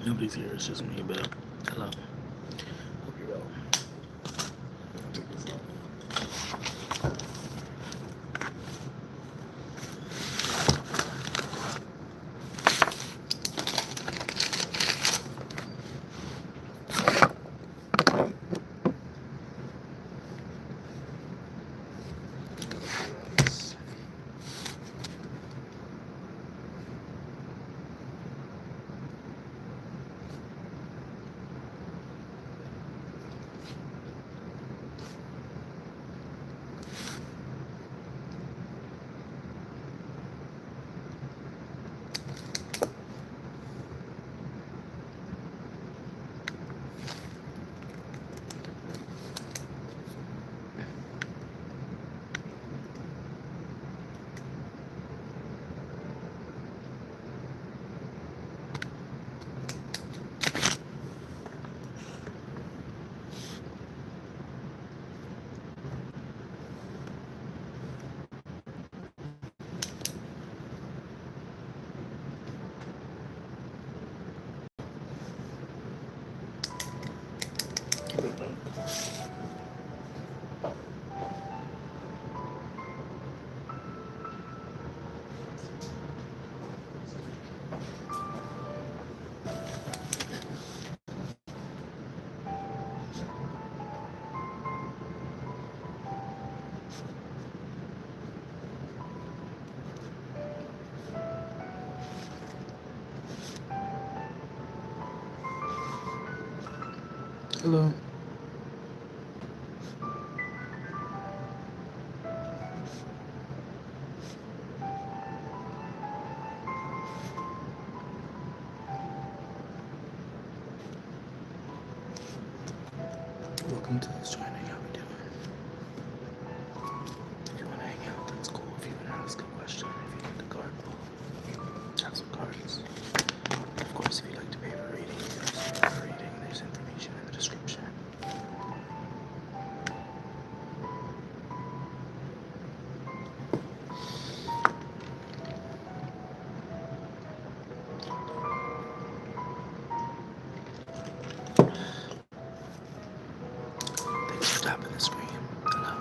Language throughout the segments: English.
Nobody's here, it's just me, but hello. Hope you're well. Take this off. Hello. Welcome to this joining. How we doing? If you want to hang out, that's cool. If you want to ask a question, if you need the card pull, have some cards. Of course, if you'd like to pay for reading, there's information in the description. Thanks for tapping the screen. Hello.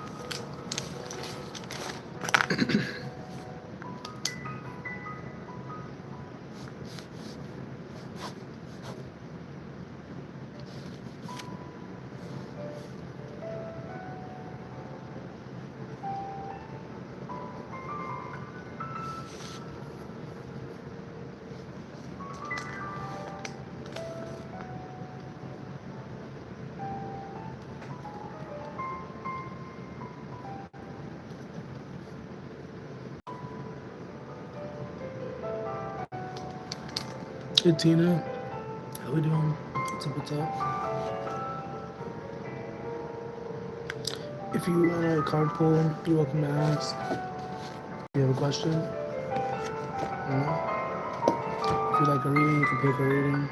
Hey Tina, how we doing? What's up, what's up? If you want a card pull, you're welcome to ask. If you have a question, if you'd like a reading, you can pay for a reading.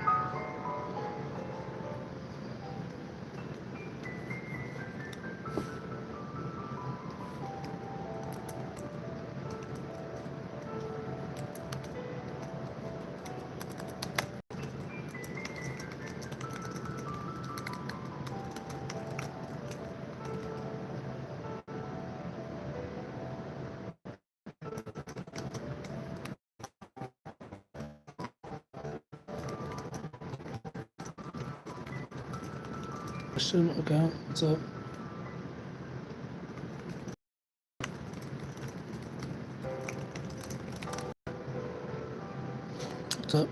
Question, okay, what's up? What's up?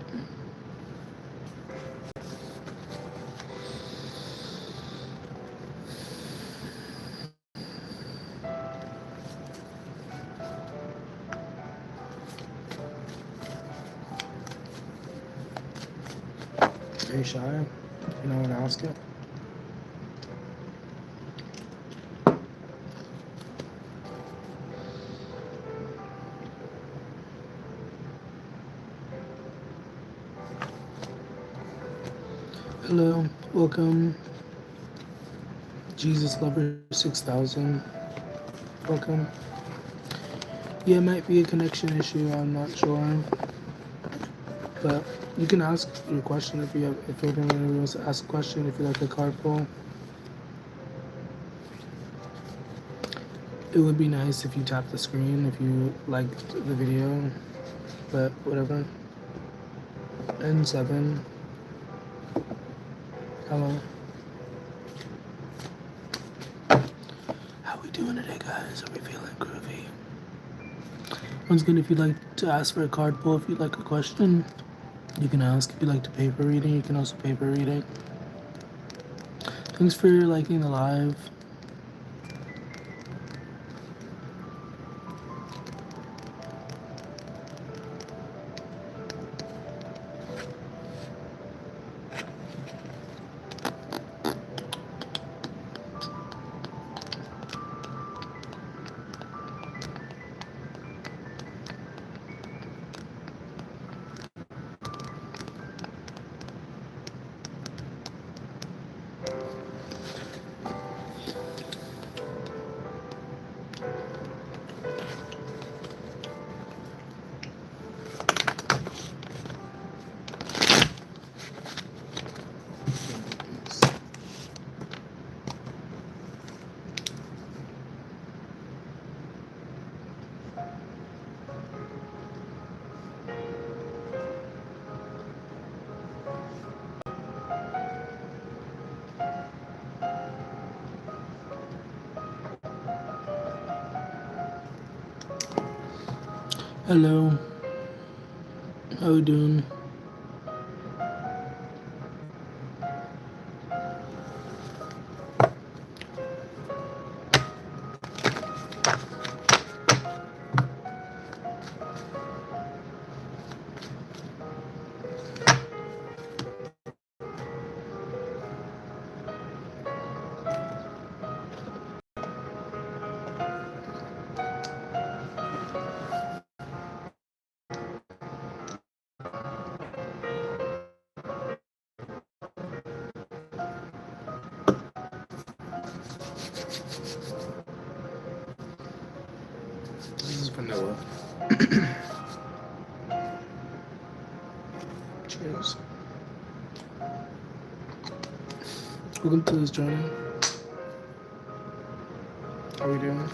Are you shy? You know what to ask it? Hello, welcome. Jesus Lover 6000. Welcome. Yeah, it might be a connection issue, I'm not sure. But you can ask your question if you have, if anyone wants to ask a question, if you like a card pull. It would be nice if you tap the screen if you liked the video, but whatever. N7. Hello. How we doing today, guys? Are we feeling groovy? Once again, if you'd like to ask for a card pull, if you'd like a question, you can ask. If you'd like to pay for reading, you can also pay for reading. Thanks for liking the live. Hello. How you doing? This is vanilla. Cheers. Welcome to this journey. How are we doing?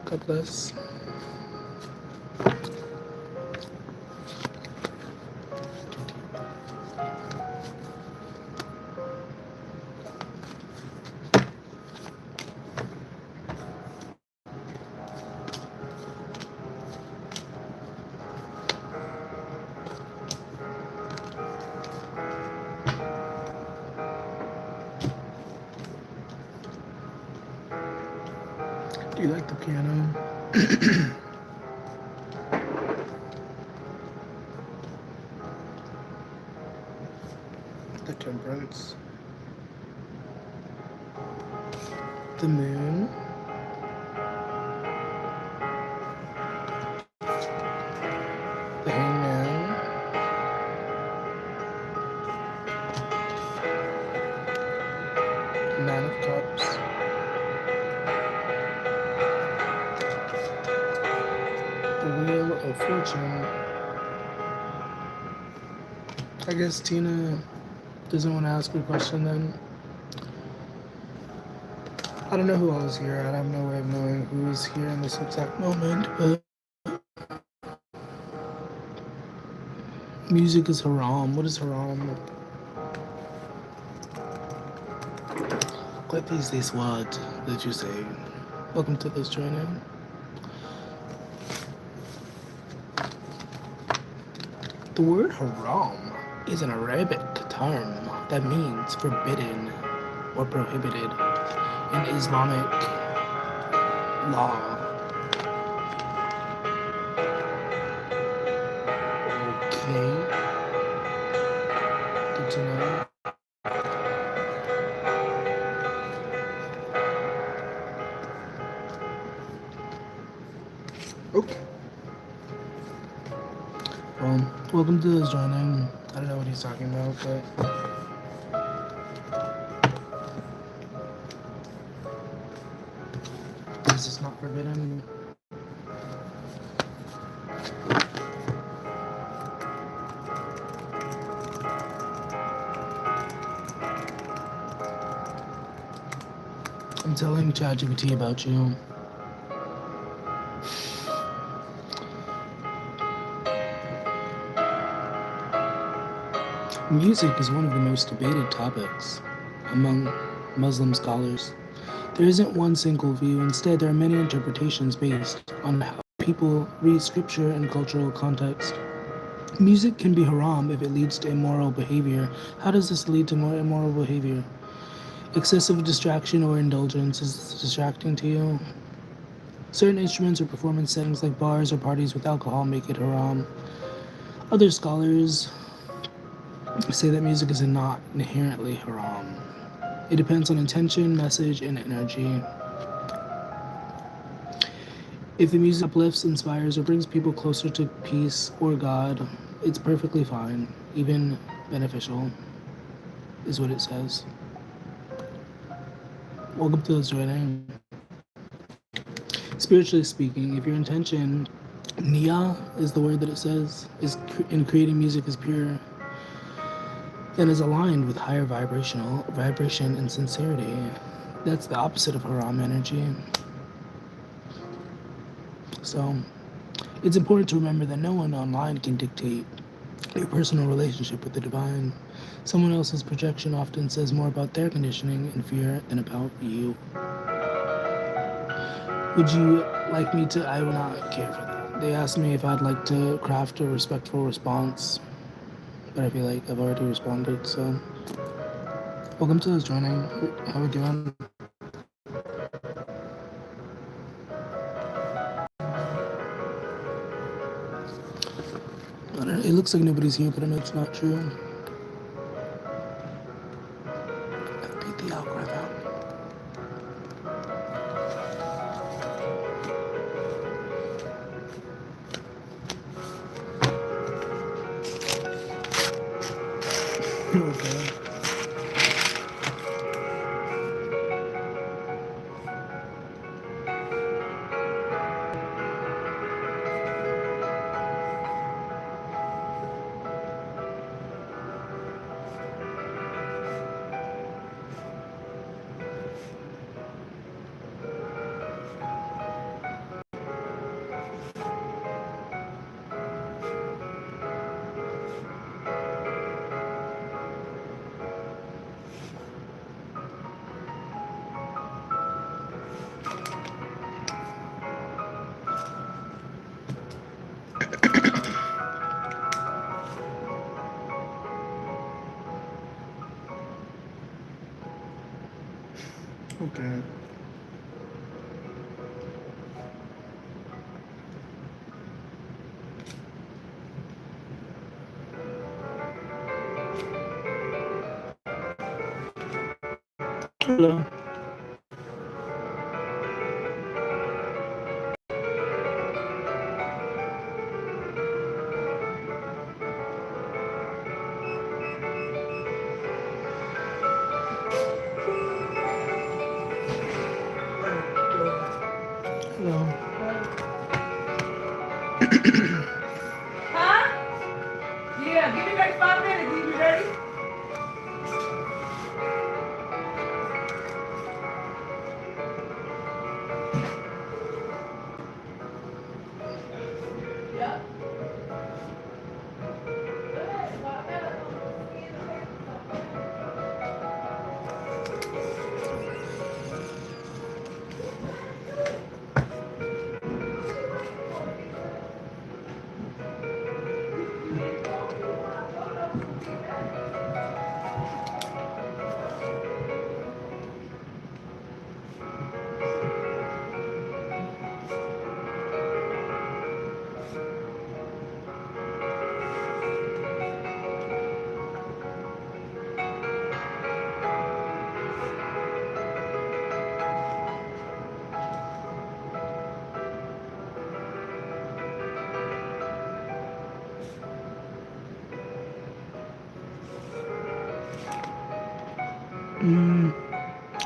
God bless. Do you like the piano? The temperance. The moon. The hangman. The nine of cups. The wheel of fortune. I guess Tina doesn't want to ask her question then. I don't know who all is here. I have no way of knowing who is here in this exact moment, but music is haram. What is haram? What is this word that you say? Welcome to this journey. The word haram is an Arabic term that means forbidden or prohibited in Islamic law. Okay. Good to know. Okay. Well, welcome to this joining. I don't know what he's talking about, but because it's not forbidden. I'm telling ChatGPT about you. Music is one of the most debated topics among Muslim scholars. There isn't one single view, instead, there are many interpretations based on how people read scripture and cultural context. Music can be haram if it leads to immoral behavior. How does this lead to more immoral behavior? Excessive distraction or indulgence is distracting to you. Certain instruments or performance settings like bars or parties with alcohol make it haram. Other scholars say that music is not inherently haram. It depends on intention, message, and energy. If the music uplifts, inspires, or brings people closer to peace or God, it's perfectly fine, even beneficial, is what it says. Welcome to those joining. Spiritually speaking, if your intention, niyyah is the word that it says, is in creating music is pure, then is aligned with higher vibration and sincerity. That's the opposite of haram energy. So it's important to remember that no one online can dictate your personal relationship with the divine. Someone else's projection often says more about their conditioning and fear than about you. Would you like me to? I will not care for that. They asked me if I'd like to craft a respectful response, but I feel like I've already responded, so. Welcome to those joining. How are we doing? It looks like nobody's here, but I know it's not true. I beat the algorithm. Okay. Okay. Hello. Hello. Huh? Yeah, give me like 5 minutes. You ready? Yeah.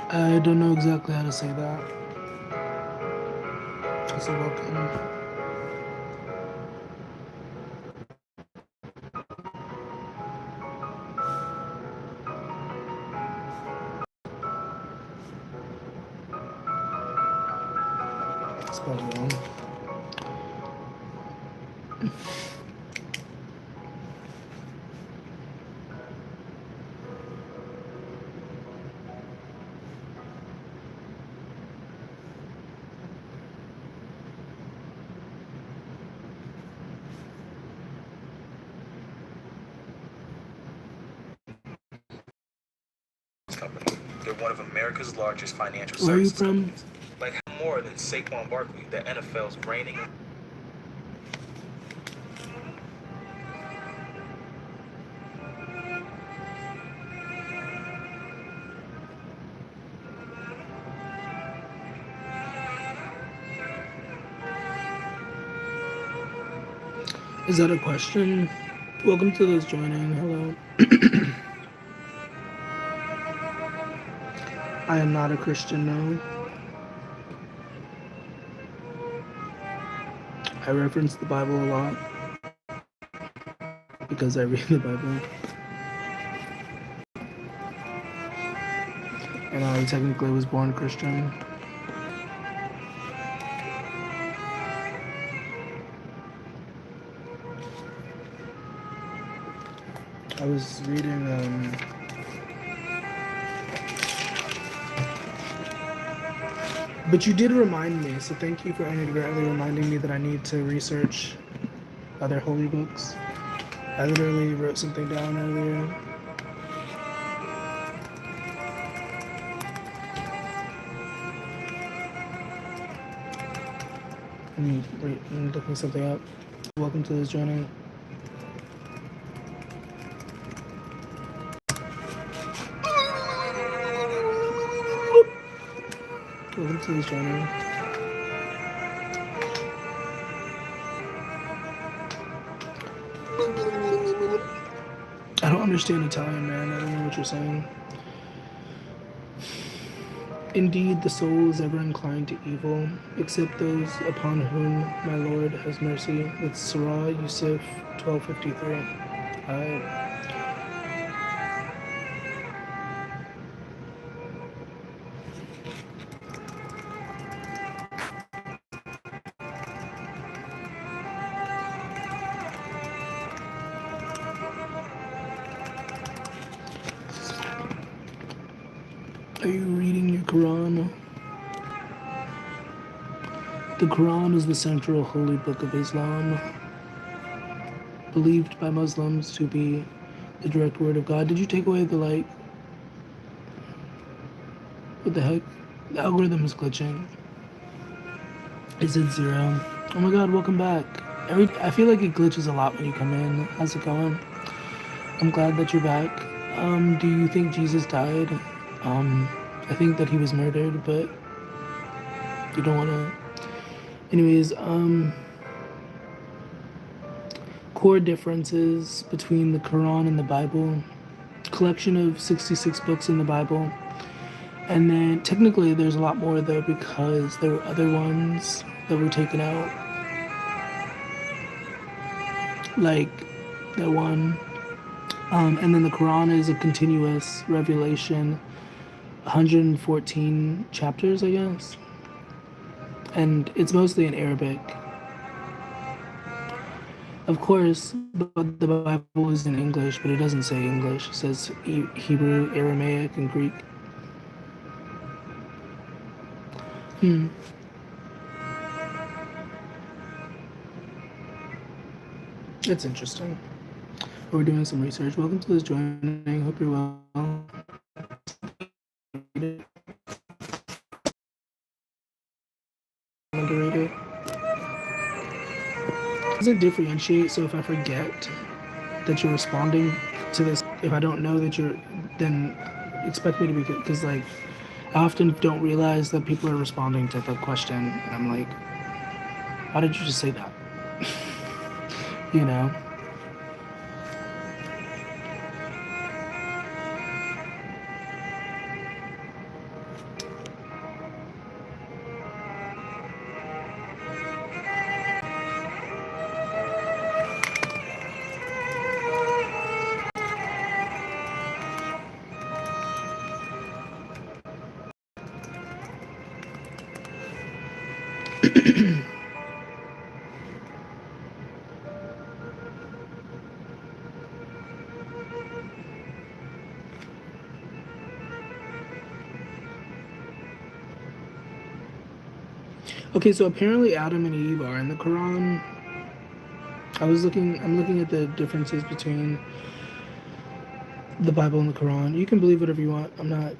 I don't know exactly how to say that. So welcome. Spelled wrong. Company. They're one of America's largest financial Where are you services from? companies. Like more than Saquon Barkley, the NFL's reigning. Is that a question? Welcome to those joining. Hello. I am not a Christian, no. I reference the Bible a lot because I read the Bible. And I technically was born Christian. I was reading, but you did remind me, so thank you for inadvertently reminding me that I need to research other holy books. I literally wrote something down earlier. I'm looking something up. Welcome to this journey. Welcome to this journey. I don't understand Italian, man. I don't know what you're saying. Indeed, the soul is ever inclined to evil, except those upon whom my Lord has mercy. It's Surah Yusuf 1253. Alright. Are you reading your Quran? The Quran is the central holy book of Islam, believed by Muslims to be the direct word of God. Did you take away the light? What the heck? The algorithm is glitching. Is it 0? Oh my god, welcome back. I feel like it glitches a lot when you come in. How's it going? I'm glad that you're back. Do you think Jesus died? I think that he was murdered, but you don't wanna. Anyways, core differences between the Quran and the Bible. Collection of 66 books in the Bible. And then technically there's a lot more though because there were other ones that were taken out. Like that one. And then the Quran is a continuous revelation, 114 chapters, I guess. And it's mostly in Arabic. Of course, the Bible is in English, but it doesn't say English. It says Hebrew, Aramaic, and Greek. That's interesting. We're doing some research. Welcome to this joining. Hope you're well. Underrated. Doesn't differentiate, so if I forget that you're responding to this, if I don't know that you're, then expect me to be good. Because, like, I often don't realize that people are responding to the question. And I'm like, why did you just say that? You know? Okay, so apparently Adam and Eve are in the Quran. I'm looking at the differences between the Bible and the Quran. You can believe whatever you want. I'm not.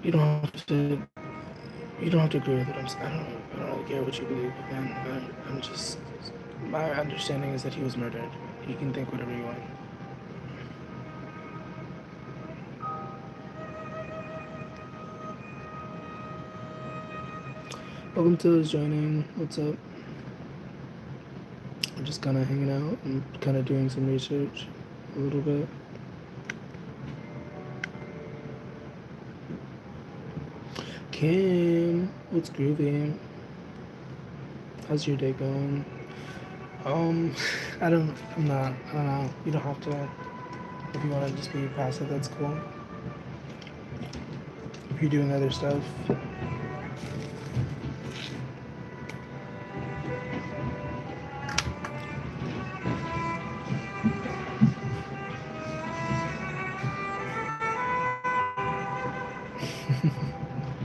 You don't have to. You don't have to agree with it. I don't really care what you believe, man. I'm just. My understanding is that he was murdered. You can think whatever you want. Welcome to those joining. What's up? I'm just kind of hanging out and kind of doing some research a little bit. Kim, what's groovy? How's your day going? I don't know. You don't have to. If you want to just be passive, that's cool. If you're doing other stuff.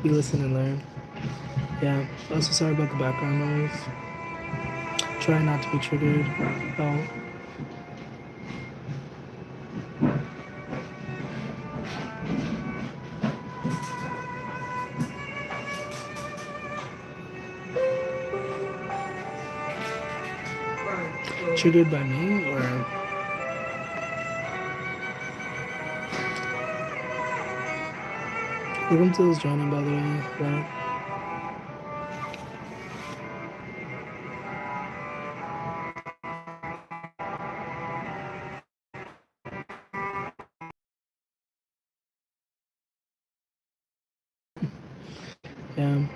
You listen and learn. Yeah. Also sorry about the background noise. Try not to be triggered. Oh. Triggered by me or welcome to those joining, by the way, bro. Yeah.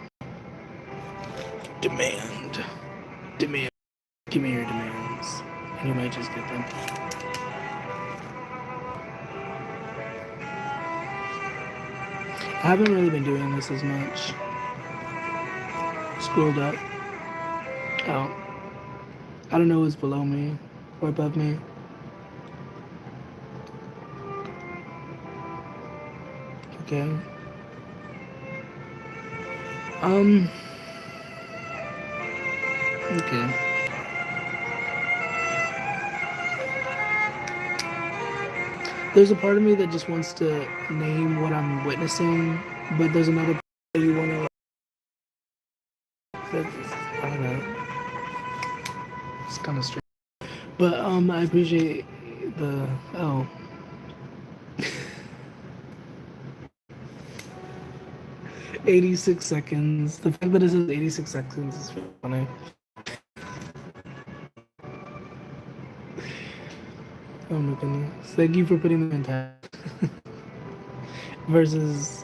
Demand. Demand. Give me your demands. And you might just get them. I haven't really been doing this as much. Scrolled up. Oh. I don't know who's below me or above me. Okay. Okay. There's a part of me that just wants to name what I'm witnessing, but there's another part that you want to. I don't know. It's kind of strange. But I appreciate the 86 seconds. The fact that it says 86 seconds is funny. Oh my goodness. Thank you for putting them in time. Versus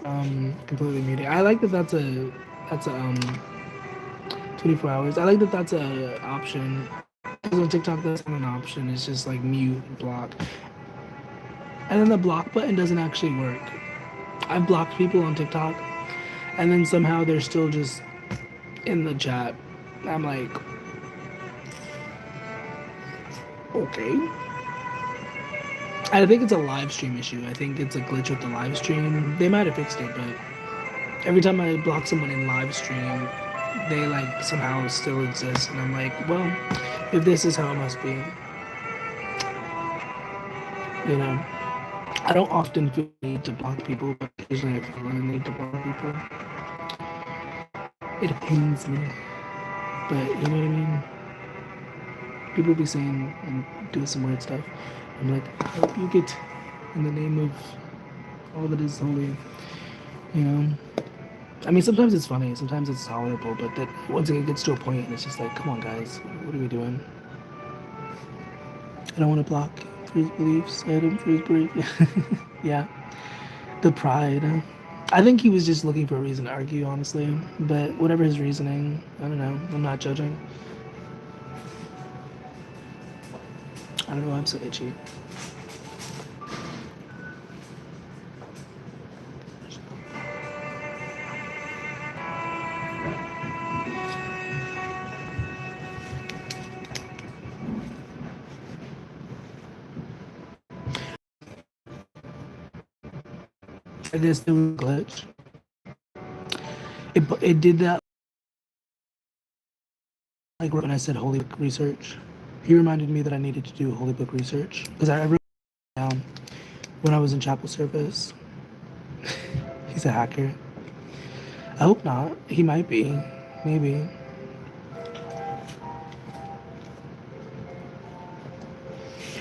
completely muting. I like that that's a 24 hours. I like that that's a option. Because on TikTok that's not an option. It's just like mute, block. And then the block button doesn't actually work. I've blocked people on TikTok and then somehow they're still just in the chat. I'm like, okay. I think it's a live stream issue. I think it's a glitch with the live stream. They might have fixed it, but every time I block someone in live stream, they like somehow still exist. And I'm like, well, if this is how it must be, you know. I don't often feel the need to block people, but occasionally I feel the need to block people. It pains me, but you know what I mean? People be saying and doing some weird stuff. I'm like, I hope you get in the name of all that is holy. You know? I mean, sometimes it's funny, sometimes it's tolerable, but that once it gets to a point, it's just like, come on, guys, what are we doing? I don't want to block for his beliefs. I hate him for his belief. Yeah. The pride. I think he was just looking for a reason to argue, honestly. But whatever his reasoning, I don't know. I'm not judging. I don't know. I'm so itchy. I guess there was a glitch. It did that like when I said holy book research. He reminded me that I needed to do holy book research because I wrote it down when I was in chapel service. He's a hacker. I hope not. He might be. Maybe.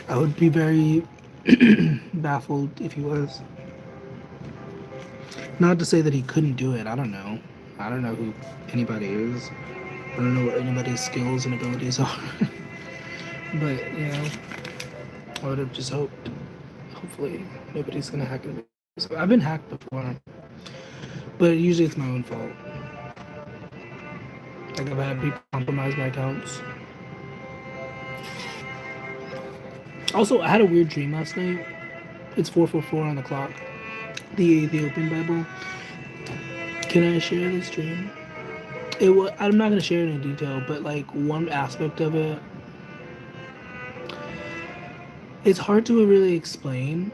I would be very baffled if he was. Not to say that he couldn't do it. I don't know. I don't know who anybody is. I don't know what anybody's skills and abilities are. But, you know, I would have just hoped. Hopefully, nobody's gonna hack it. So I've been hacked before, but usually it's my own fault. Like I've had people compromise my accounts. Also, I had a weird dream last night. It's 4:44 on the clock. The Ethiopian Bible. Can I share this dream? I'm not gonna share it in detail, but like one aspect of it, it's hard to really explain.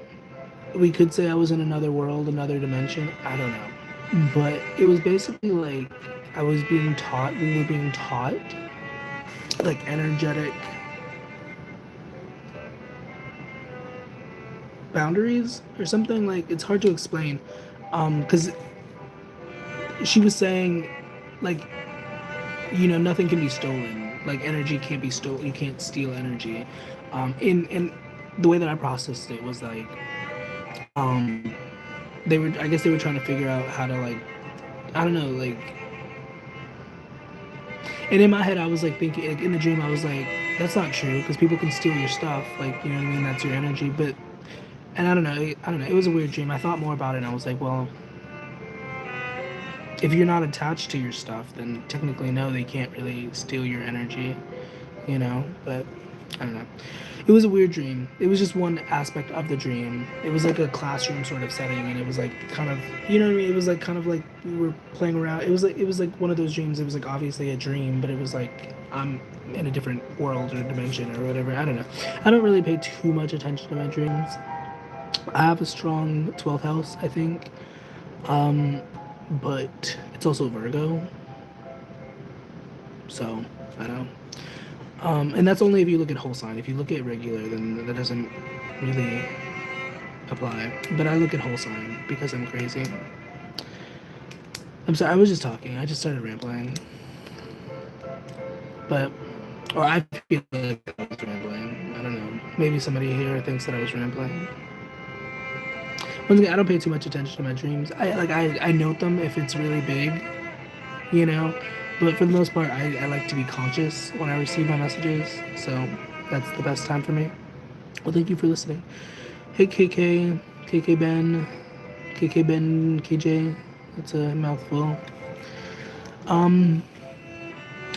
We could say I was in another world, another dimension. I don't know, but it was basically like I was being taught. We were being taught like energetic boundaries or something. Like it's hard to explain, because she was saying like, you know, nothing can be stolen. Like energy can't be stolen. You can't steal energy. In the way that I processed it was like, um, they were. I guess they were trying to figure out how to like, I don't know, like. And in my head, I was like thinking, like in the dream, I was like, that's not true because people can steal your stuff. Like, you know what I mean? That's your energy. But, and I don't know. I don't know. It was a weird dream. I thought more about it and I was like, well, if you're not attached to your stuff, then technically, no, they can't really steal your energy, you know? But I don't know. It was a weird dream. It was just one aspect of the dream. It was like a classroom sort of setting, and it was like kind of, you know what I mean? It was like kind of like we were playing around. It was like one of those dreams. It was like obviously a dream, but it was like I'm in a different world or dimension or whatever. I don't know. I don't really pay too much attention to my dreams. I have a strong 12th house, I think, but it's also Virgo, so I don't know. And that's only if you look at whole sign. If you look at regular, then that doesn't really apply. But I look at whole sign because I'm crazy. I'm sorry, I was just talking. I just started rambling. But, or I feel like I was rambling. I don't know. Maybe somebody here thinks that I was rambling. Once again, I don't pay too much attention to my dreams. I note them if it's really big, you know. But for the most part, I like to be conscious when I receive my messages. So that's the best time for me. Well, thank you for listening. Hey, KK Ben, KK Ben, KJ. That's a mouthful.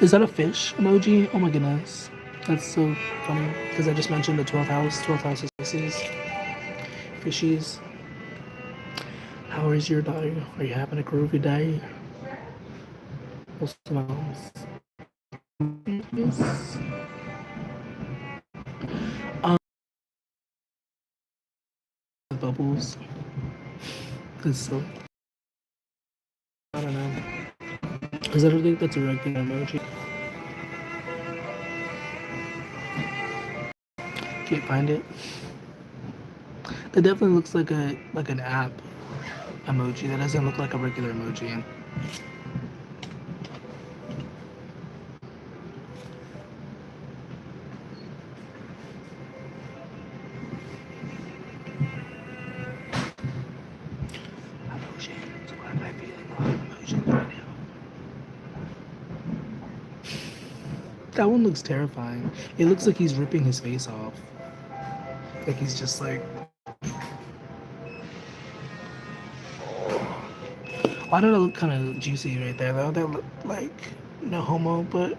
Is that a fish emoji? Oh my goodness. That's so funny. Because I just mentioned the 12th house. 12th house is Pisces. Fishies. How is your day? Are you having a groovy day? What's the mouse? Yes. Bubbles. It's so. I don't know. Because I don't think that's a regular emoji. Can't find it. That definitely looks like an app emoji. That doesn't look like a regular emoji. Emotions. Why am I feeling a lot of emotions right now? That one looks terrifying. It looks like he's ripping his face off. Like he's just like. Why did it look kind of juicy right there though? That looked like no homo, but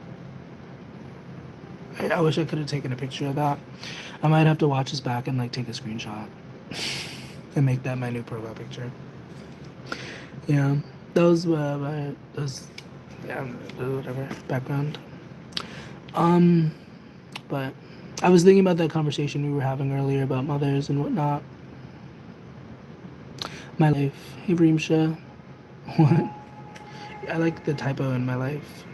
I wish I could have taken a picture of that. I might have to watch this back and like take a screenshot and make that my new profile picture. Yeah, that was yeah, whatever background. But I was thinking about that conversation we were having earlier about mothers and whatnot. My life. Hey, Reemsha. What? I like the typo in my life.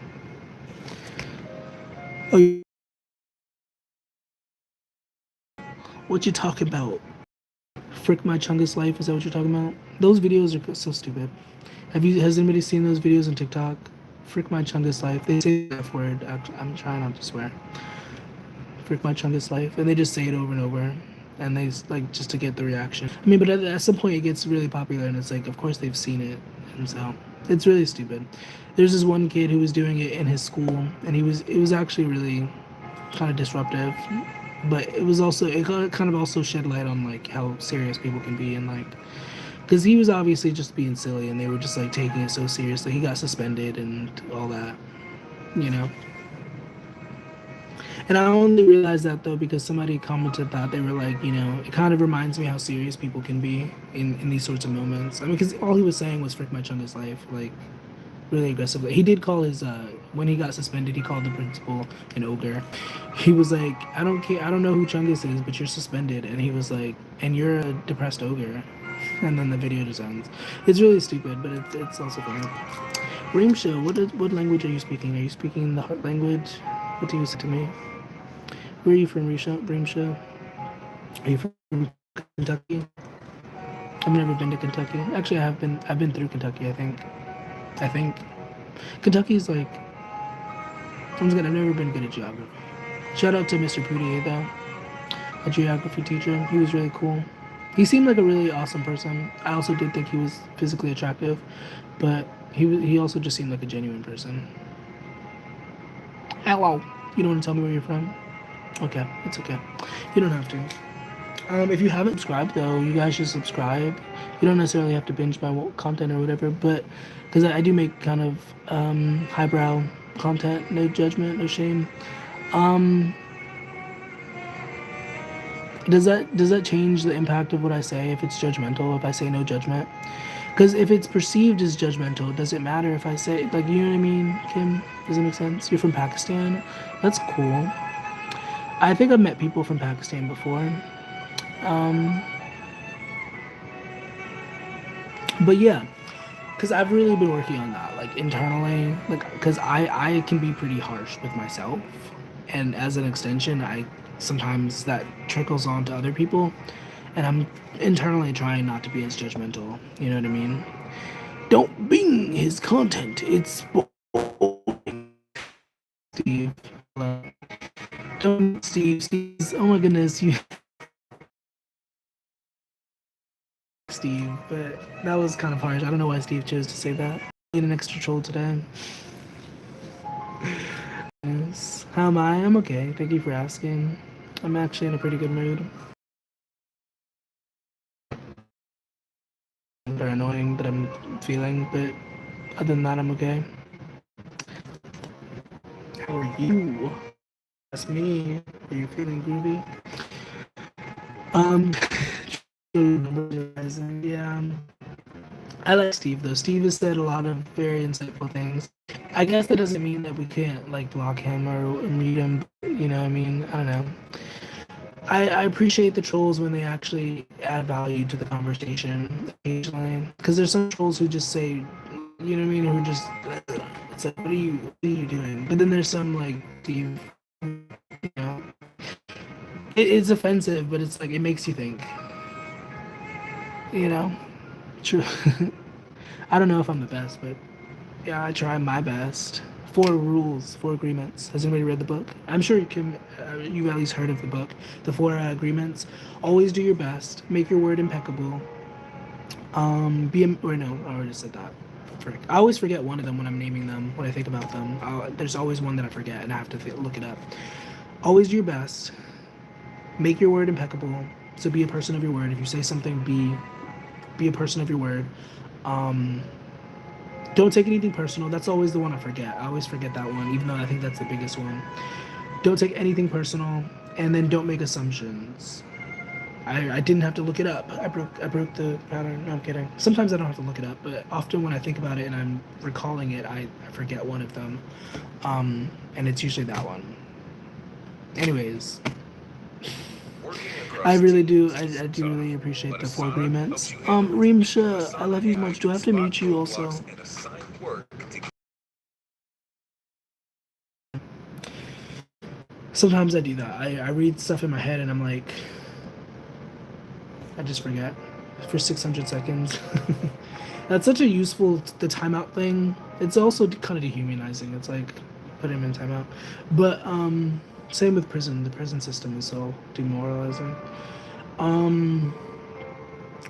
Oh, what you talking about? Frick my Chungus life? Is that what you're talking about? Those videos are so stupid. Has anybody seen those videos on TikTok? Frick my Chungus life. They say the F word. I'm trying not to swear. Frick my Chungus life, and they just say it over and over, and they like just to get the reaction. I mean, but at some point it gets really popular, and it's like, of course they've seen it, and so it's really stupid. There's this one kid who was doing it in his school, and it was actually really kind of disruptive, but it kind of also shed light on like how serious people can be, and like because he was obviously just being silly, and they were just like taking it so seriously. He got suspended and all that, you know. And I only realized that though because somebody commented that they were like, you know, it kind of reminds me how serious people can be in these sorts of moments. I mean, because all he was saying was "frick my Chungus life," like really aggressively. He did call his when he got suspended, he called the principal an ogre. He was like, "I don't care, I don't know who Chungus is, but you're suspended." And he was like, "And you're a depressed ogre." And then the video just ends. It's really stupid, but it's also funny. Reemsha, what language are you speaking? Are you speaking the heart language? What do you say to me? Where are you from, Reemsha? Are you from Kentucky? I've never been to Kentucky. Actually, I have been. I've been through Kentucky. I think. I think Kentucky's like. I've never been good at geography. Shout out to Mr. Poudier though, a geography teacher. He was really cool. He seemed like a really awesome person. I also did think he was physically attractive, but he also just seemed like a genuine person. Hello. You don't want to tell me where you're from? Okay, it's okay. You don't have to. If you haven't subscribed though, you guys should subscribe. You don't necessarily have to binge my content or whatever, but because I do make kind of highbrow content, no judgment, no shame. Um, does that change the impact of what I say if it's judgmental? If I say no judgment, because if it's perceived as judgmental, does it matter if I say like you know what I mean, Kim? Does it make sense? You're from Pakistan. That's cool. I think I've met people from Pakistan before. Um, but yeah, because I've really been working on that, like internally, like because I can be pretty harsh with myself, and as an extension, I sometimes that trickles on to other people, and I'm internally trying not to be as judgmental. You know what I mean? Don't bing his content. It's Steve. Don't Steve. Steve's, oh my goodness, you Steve. But that was kind of harsh. I don't know why Steve chose to say that. Need an extra troll today. Yes. How am I? I'm okay. Thank you for asking. I'm actually in a pretty good mood. Very annoying that I'm feeling, but other than that, I'm okay. How are you? That's me. Are you feeling groovy? Um, yeah. I like Steve though. Steve has said a lot of very insightful things. I guess that doesn't mean that we can't like block him or mute him. You know, what I mean, I don't know. I appreciate the trolls when they actually add value to the conversation occasionally. Because there's some trolls who just say, you know what I mean, who just, it's like, what are you doing? But then there's some like, Steve, you know, it's offensive, but it's like, it makes you think, you know? True. I don't know if I'm the best, but yeah, I try my best. 4 rules, 4 agreements. Has anybody read the book? I'm sure you've at least heard of the book. The 4 agreements. Always do your best. Make your word impeccable. Or no, I already said that. Frick. I always forget one of them when I'm naming them, when I think about them. There's always one that I forget, and I have to look it up. Always do your best. Make your word impeccable. So be a person of your word. If you say something, be a person of your word. Don't take anything personal. That's always the one I forget. I always forget that one, even though I think that's the biggest one. Don't take anything personal, and then don't make assumptions. I didn't have to look it up. I broke the pattern. No, I'm kidding. Sometimes I don't have to look it up, but often when I think about it and I'm recalling it, I forget one of them. And it's usually that one. Anyways, I really do. I do really appreciate the 4 agreements. Reemsha, I love you so much. Do I have to mute you also? Sometimes I do that. I read stuff in my head and I'm like, I just forget for 600 seconds. That's such a useful, the timeout thing. It's also kind of dehumanizing. It's like, put him in timeout. But same with prison. The prison system is so demoralizing.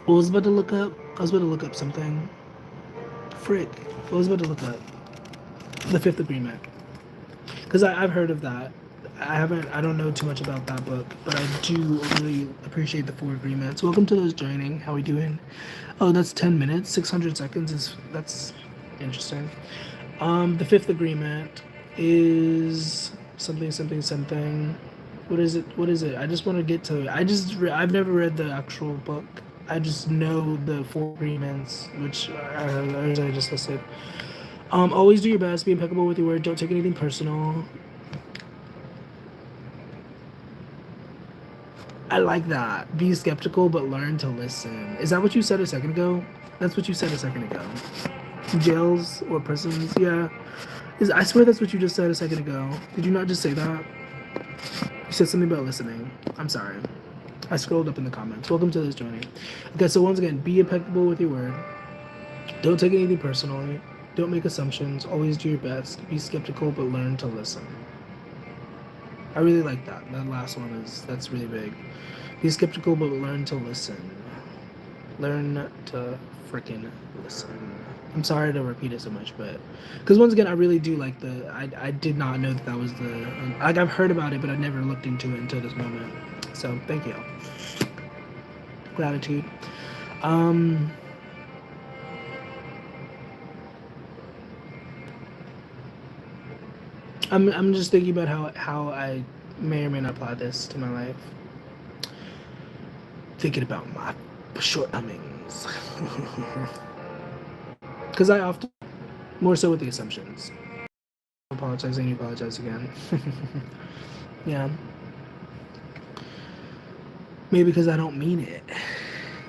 What was about to look up? I was about to look up something. Frick. What was about to look up? The Fifth Agreement. Because I've heard of that. I don't know too much about that book, but I do really appreciate the 4 agreements. Welcome to those joining. How we doing? Oh, that's 10 minutes. 600 seconds that's interesting. The 5th agreement is something. What is it? I just want to get to it. I've never read the actual book. I just know the 4 agreements, which I just listed. Always do your best. Be impeccable with your word. Don't take anything personal. I like that. Be skeptical, but learn to listen. Is that what you said a second ago? That's what you said a second ago. Jails or prisons? Yeah. I swear that's what you just said a second ago. Did you not just say that? You said something about listening. I'm sorry. I scrolled up in the comments. Welcome to this joining. Okay, so once again, be impeccable with your word. Don't take anything personally. Don't make assumptions. Always do your best. Be skeptical, but learn to listen. I really like that. That last one that's really big. Be skeptical, but learn to listen. Learn to freaking listen. I'm sorry to repeat it so much, but because once again, I really do like I did not know that was the like I've heard about it, but I never looked into it until this moment. So thank you. Gratitude. I'm just thinking about how I may or may not apply this to my life. Thinking about my shortcomings. Because I often, more so with the assumptions. Apologizing, you apologize again. Yeah. Maybe because I don't mean it.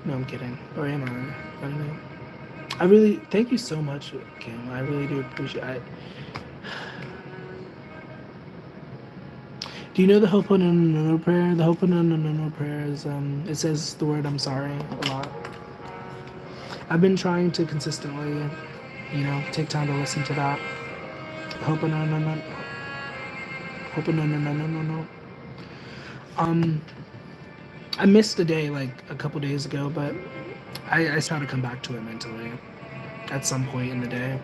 No, I'm kidding. Or am I? I don't know. I really, thank you so much, Kim. I really do appreciate it. Do you know the Ho'oponopono prayer? The Ho'oponopono prayer is, it says the word I'm sorry a lot. I've been trying to consistently, take time to listen to that. Ho'oponopono. I missed a day like a couple days ago, but I try to come back to it mentally at some point in the day,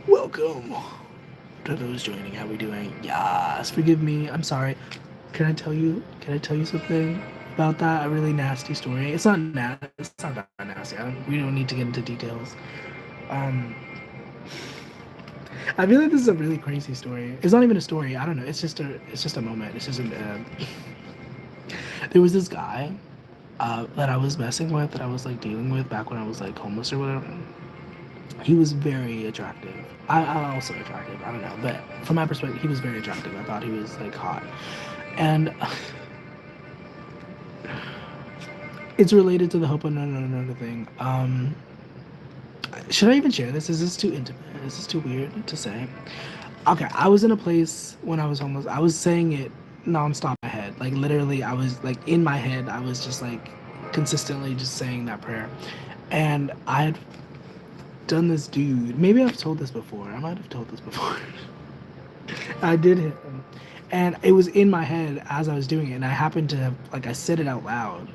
Welcome to those joining. How we doing? Yes, forgive me. I'm sorry. Can I tell you something about that? A really nasty story. It's not that nasty. We don't need to get into details. I feel like this is a really crazy story. It's not even a story. I don't know. It's just a moment. It's just there was this guy that I was messing with, that I was like dealing with back when I was like homeless or whatever. He was very attractive. I'm also attractive. I don't know, but from my perspective, he was very attractive. I thought he was like hot, and it's related to the Ho'oponopono thing. Should I even share this? Is this too intimate? Is this too weird to say? Okay, I was in a place when I was homeless. I was saying it nonstop in my head. Like literally, I was like in my head. I was just like consistently just saying that prayer, and I had done this dude. Maybe I've told this before. I might have told this before. I did hit him, and it was in my head as I was doing it, and I happened to have I said it out loud.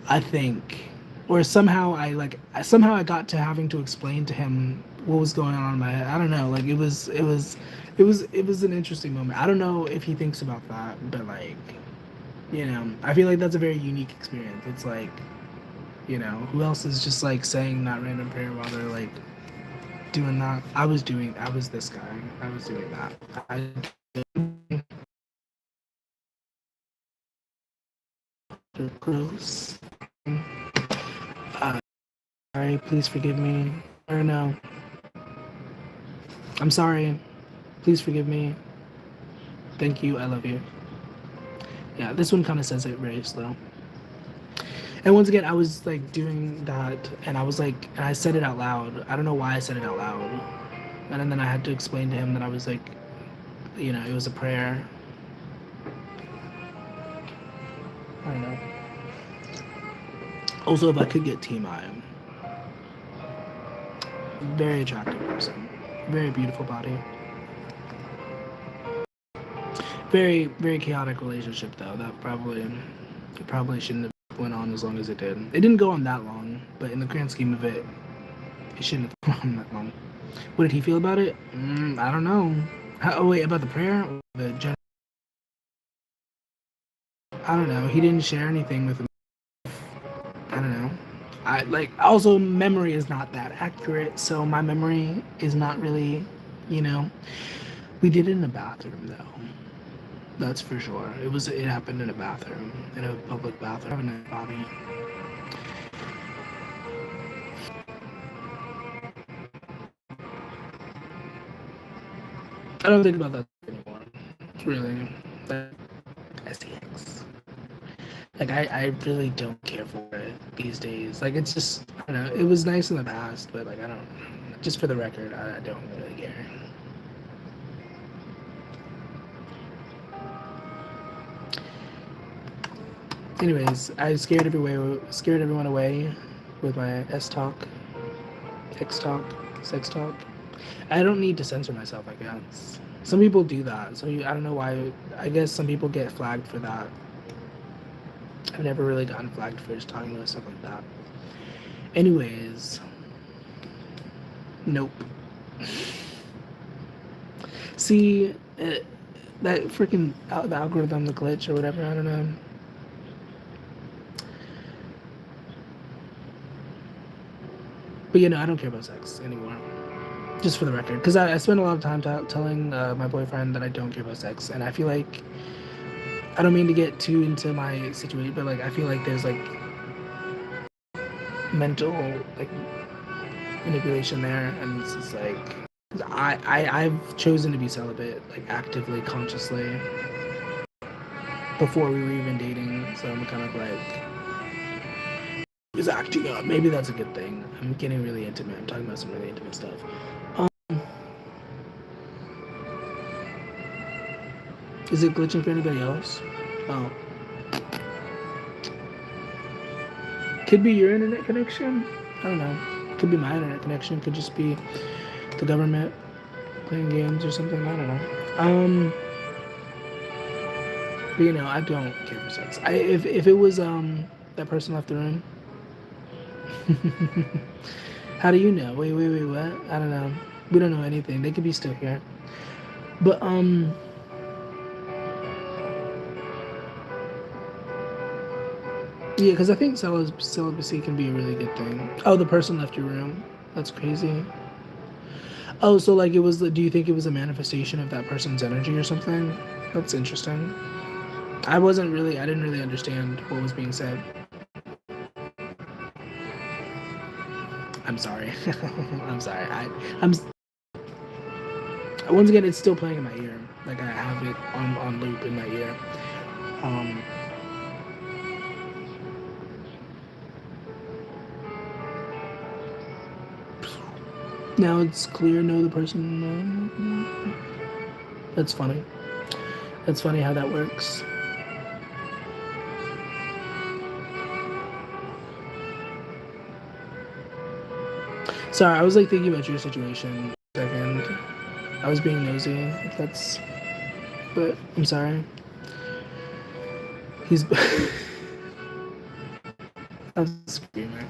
I think, or somehow I got to having to explain to him what was going on in my head. I don't know. Like it was an interesting moment. I don't know if he thinks about that, but I feel like that's a very unique experience. It's like, who else is just like saying that random prayer while they're like doing that? I was this guy. I was doing that. Gross. Sorry, please forgive me. Or no. I'm sorry. Please forgive me. Thank you. I love you. Yeah, this one kind of says it very slow. And once again, I was like doing that, and I was like, and I said it out loud. I don't know why I said it out loud, and then I had to explain to him that I was like, you know, it was a prayer. I don't know. Also, if I could get T-My, very attractive person, very beautiful body, very chaotic relationship though. That probably shouldn't have went on as long as it did. It didn't go on that long, but in the grand scheme of it, it shouldn't have gone on that long. What did he feel about it? I don't know. Oh wait, about the prayer? I don't know. He didn't share anything with him. I don't know. I like also memory is not that accurate, so my memory is not really, you know. We did it in a bathroom though. That's for sure. It happened in a bathroom, in a public bathroom, in a body. I don't think about that anymore. Really. Like, SEX. Like I really don't care for it these days. Like it's just I don't know. It was nice in the past, but like I don't. Just for the record, I don't really care. Anyways, I scared everyone away with my S talk, X talk, sex talk. I don't need to censor myself, I guess. Some people do that, so I don't know why. I guess some people get flagged for that. I've never really gotten flagged for just talking about stuff like that. Anyways, nope. See, that freaking the algorithm, the glitch or whatever. I don't know. But you know, I don't care about sex anymore. Just for the record, because I spend a lot of time telling my boyfriend that I don't care about sex, and I feel like I don't mean to get too into my situation, but like I feel like there's like mental like manipulation there, and it's just like I've chosen to be celibate, like actively, consciously, before we were even dating. So I'm kind of like is acting up. Maybe that's a good thing. I'm getting really intimate. I'm talking about some really intimate stuff. Is it glitching for anybody else? Oh. Could be your internet connection. I don't know. Could be my internet connection. Could just be the government playing games or something. I don't know. But you know, I don't care for sex. If it was that person left the room. How do you know? Wait, what? I don't know. We don't know anything. They could be still here. But yeah, because I think celibacy can be a really good thing. Oh, the person left your room. That's crazy. Oh, so like it was. Do you think it was a manifestation of that person's energy or something? That's interesting. I didn't really understand what was being said. I'm sorry. I'm sorry. I'm. Once again, it's still playing in my ear. Like I have it on loop in my ear. Um. Now it's clear. No, the person. That's funny. That's funny how that works. Sorry, I was like thinking about your situation for a second. I was being nosy. If that's, but I'm sorry. He's. I'm screaming.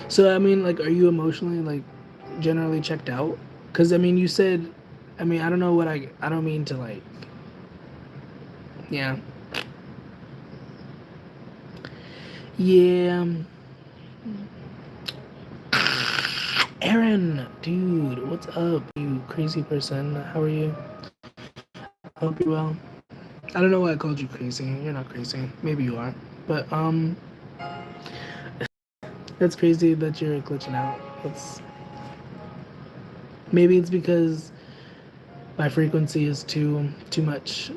So I mean, like, are you emotionally like generally checked out? Because I mean, you said, I mean, I don't know what I don't mean to like, yeah, yeah. Aaron, dude, what's up, you crazy person? How are you? I hope you're well. I don't know why I called you crazy. You're not crazy. Maybe you are, but That's crazy that you're glitching out. That's maybe it's because my frequency is too much,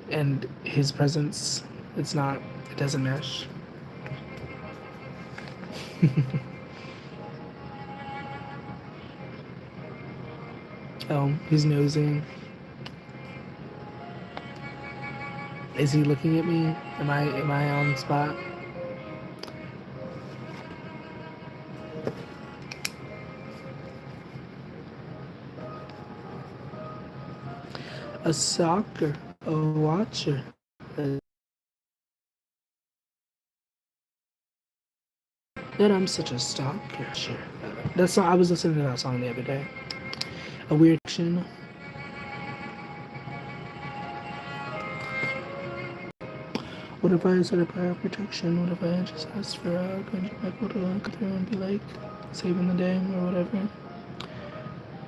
and his presence, it's not. It doesn't mesh. Oh, he's nosing. Is he looking at me? Am I on the spot? A stalker, a watcher. That I'm such a stalker. Sure. That song. I was listening to that song the other day. A weird action. What if I set a prior protection? What if I just asked for a country Michael to come through and be like saving the day or whatever?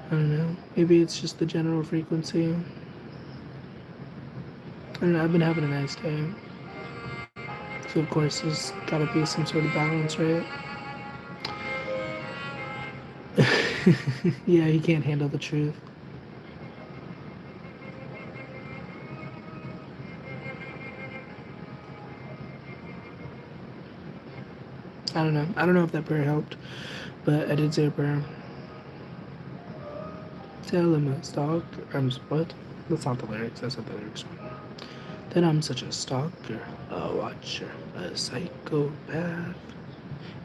I don't know. Maybe it's just the general frequency. I don't know. I've been having a nice day. So of course there's gotta be some sort of balance, right? Yeah, he can't handle the truth. I don't know. I don't know if that prayer helped, but I did say a prayer. Tell him a stalker. What? That's not the lyrics. That's not the lyrics. That I'm such a stalker, a watcher, a psychopath.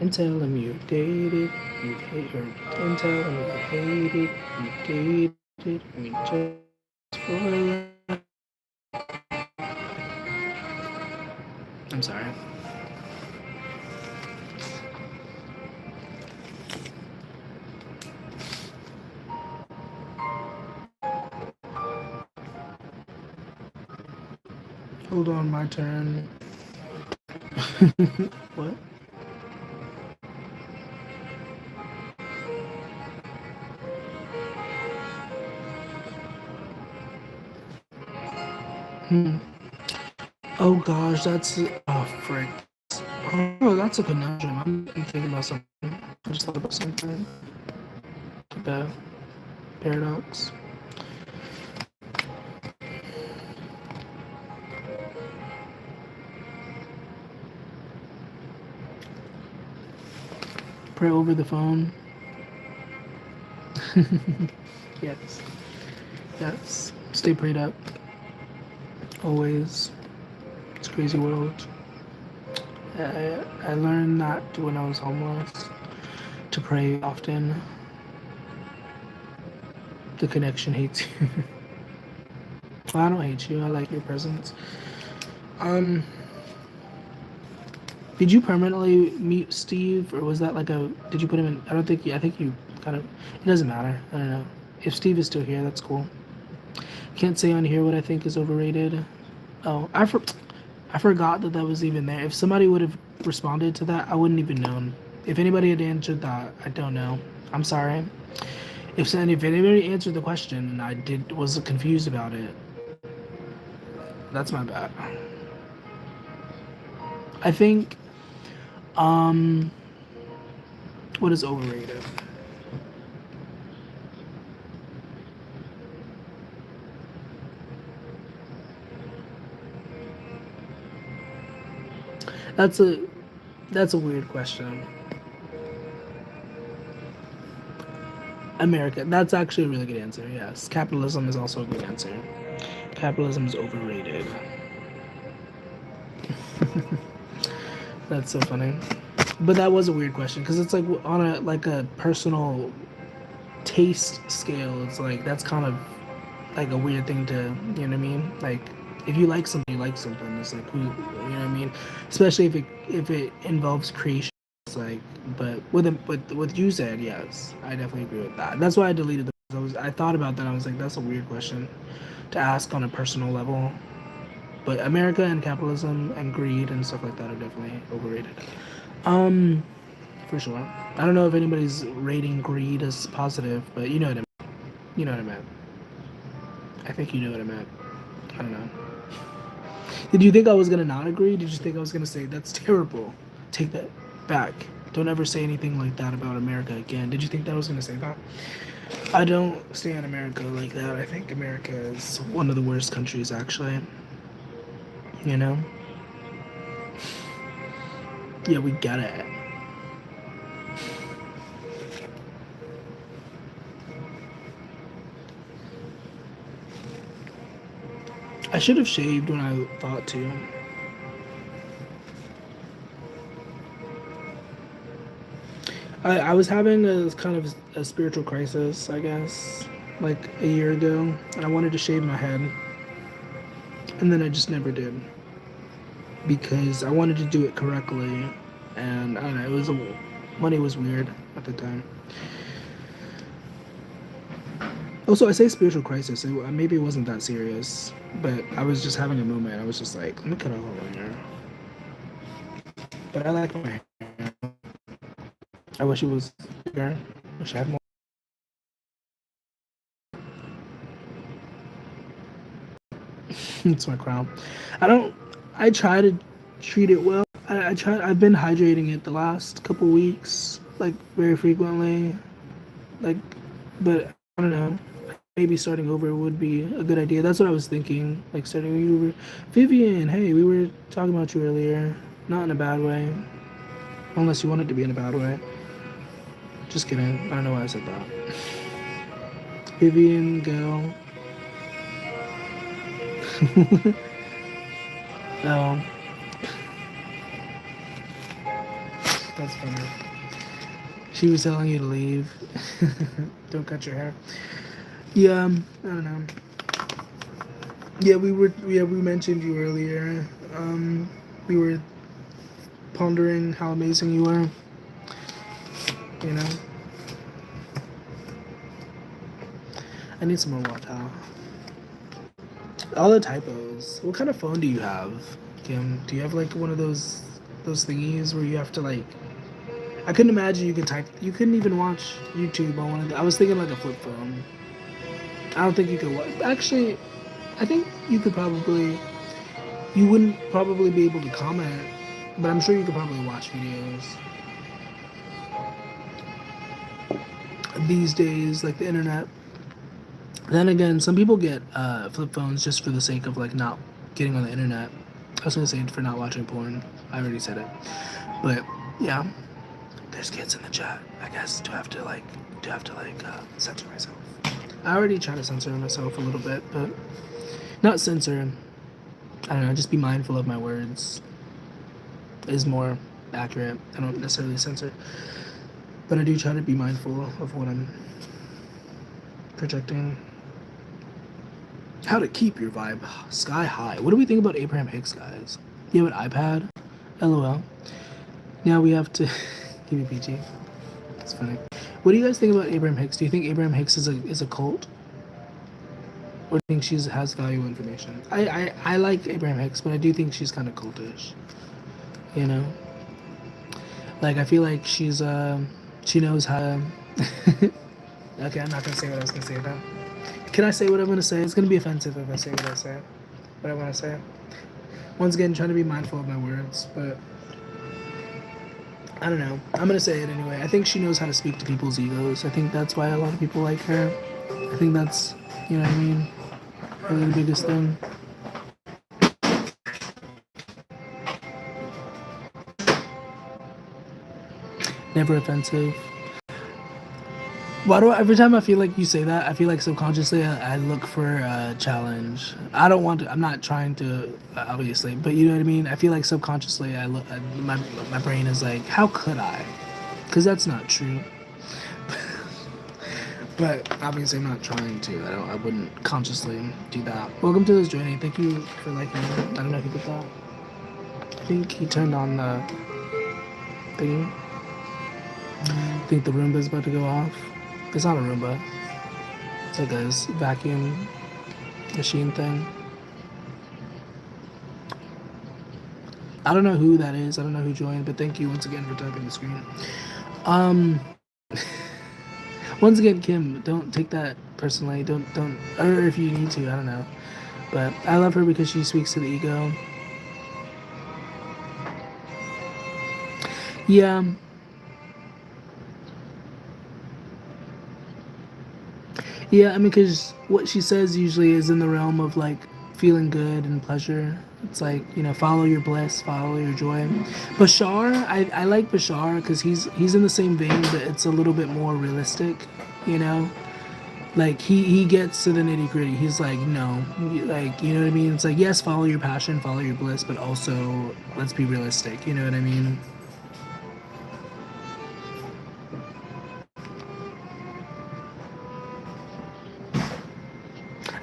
And tell him you dated, you hate her. And tell him you hated, you dated me just for love. I'm sorry. Hold on, my turn. What? Oh gosh, that's frick. Oh, that's a conundrum. I'm thinking about something. I just thought about something. The paradox. Pray over the phone. Yes. Yes. Stay prayed up. Always. It's a crazy world. I learned that when I was homeless to pray often. The connection hates you. Well, I don't hate you. I like your presence. Did you permanently mute Steve, or was that like a? Did you put him in? I don't think. I think you kind of. It doesn't matter. I don't know. If Steve is still here, that's cool. Can't say on here what I think is overrated. Oh, I forgot that was even there. If somebody would have responded to that, I wouldn't even known. If anybody had answered that, I don't know. I'm sorry. If anybody answered the question and I was confused about it, that's my bad. I think, what is overrated? That's a weird question. America. That's actually a really good answer. Yes, capitalism is also a good answer. Capitalism is overrated. That's so funny. But that was a weird question because it's like on a personal taste scale. It's like that's kind of like a weird thing to, you know what I mean? Like if you like something, you like something. It's like who, you know what I mean? Especially if it involves creation. It's like, but with you said, yes, I definitely agree with that. That's why I deleted the. I thought about that. I was like, that's a weird question to ask on a personal level. But America and capitalism and greed and stuff like that are definitely overrated. For sure. I don't know if anybody's rating greed as positive, but you know what I mean. You know what I meant. I think you know what I meant. I don't know. Did you think I was gonna not agree? Did you think I was gonna say that's terrible? Take that back. Don't ever say anything like that about America again. Did you think that I was gonna say that? I don't stand America like that. I think America is one of the worst countries, actually. You know? Yeah, we get it. I should have shaved when I thought to. I was having a kind of a spiritual crisis, I guess, like a year ago, and I wanted to shave my head, and then I just never did because I wanted to do it correctly, and I don't know, money was weird at the time. Also, I say spiritual crisis. Maybe it wasn't that serious, but I was just having a moment. I was just like, let me cut off my hair. But I like my hair. I wish it was bigger. Wish I had more. It's my crown. I don't. I try to treat it well. I try. I've been hydrating it the last couple weeks, like very frequently. Like, but I don't know. Maybe starting over would be a good idea. That's what I was thinking. Like starting over. Vivian, hey, we were talking about you earlier. Not in a bad way. Unless you want it to be in a bad way. Just kidding. I don't know why I said that. Vivian, go. Oh, that's funny. She was telling you to leave. Don't cut your hair. Yeah, I don't know. Yeah, we mentioned you earlier. We were pondering how amazing you are. You know. I need some more water. All the typos. What kind of phone do you have, Kim? Do you have like one of those thingies where you have to like? I couldn't imagine you could type. You couldn't even watch YouTube on one of. I was thinking like a flip phone. I don't think you could watch. Actually, I think you could probably. You wouldn't probably be able to comment, but I'm sure you could probably watch videos. These days, like the internet. Then again, some people get flip phones just for the sake of like not getting on the internet. I was gonna say for not watching porn. I already said it, but yeah, there's kids in the chat. I guess do I have to censor myself? I already try to censor myself a little bit, but not censor. I don't know. Just be mindful of my words. Is more accurate. I don't necessarily censor, but I do try to be mindful of what I'm projecting. How to keep your vibe sky high. What do we think about Abraham Hicks, guys? You have an iPad? LOL. Now we have to give you PG. That's funny. What do you guys think about Abraham Hicks? Do you think Abraham Hicks is a cult? Or do you think she has valuable information? I like Abraham Hicks, but I do think she's kind of cultish. You know? Like, I feel like she knows how to... Okay, I'm not going to say what I was going to say now. Can I say what I'm going to say? It's going to be offensive if I say what I want to say. Once again, trying to be mindful of my words, but I don't know. I'm going to say it anyway. I think she knows how to speak to people's egos. I think that's why a lot of people like her. I think that's, you know what I mean? Really the biggest thing. Never offensive. Why do every time I feel like you say that, I feel like subconsciously I look for a challenge. I don't want to. I'm not trying to, obviously, but you know what I mean. I feel like subconsciously my brain is like, how could I? Because that's not true. But obviously, I'm not trying to. I wouldn't consciously do that. Welcome to this journey. Thank you for liking it. I don't know if you did that. I think he turned on the thingy. I think the Roomba's about to go off. It's not a Roomba. It's like a vacuum machine thing. I don't know who that is. I don't know who joined, but thank you once again for typing the screen. Once again, Kim, don't take that personally. Don't, or if you need to, I don't know. But I love her because she speaks to the ego. Yeah, Yeah, I mean, because what she says usually is in the realm of like feeling good and pleasure. It's like, you know, follow your bliss, follow your joy. Bashar, I like Bashar because he's in the same vein, but it's a little bit more realistic, you know. Like he gets to the nitty gritty. He's like, no, like you know what I mean. It's like yes, follow your passion, follow your bliss, but also let's be realistic. You know what I mean?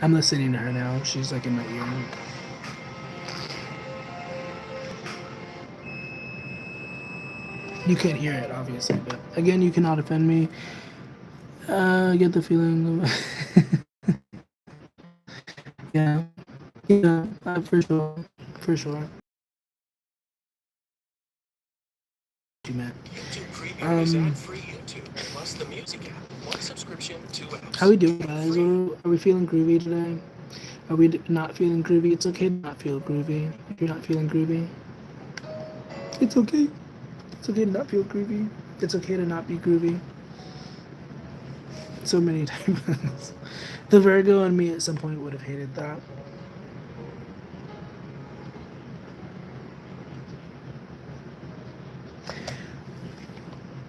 I'm listening to her now. She's like in my ear. You can't hear it, obviously, but again, you cannot offend me. I get the feeling of yeah, yeah, for sure, for sure. You meant. YouTube Preview is Um, ad-free YouTube, plus the music app. One subscription, two apps. how we doing, guys? Are we feeling groovy today? Are we not feeling groovy? It's okay to not feel groovy. If you're not feeling groovy, it's okay. It's okay to not feel groovy. It's okay to not be groovy. So many times. The Virgo and me at some point would have hated that.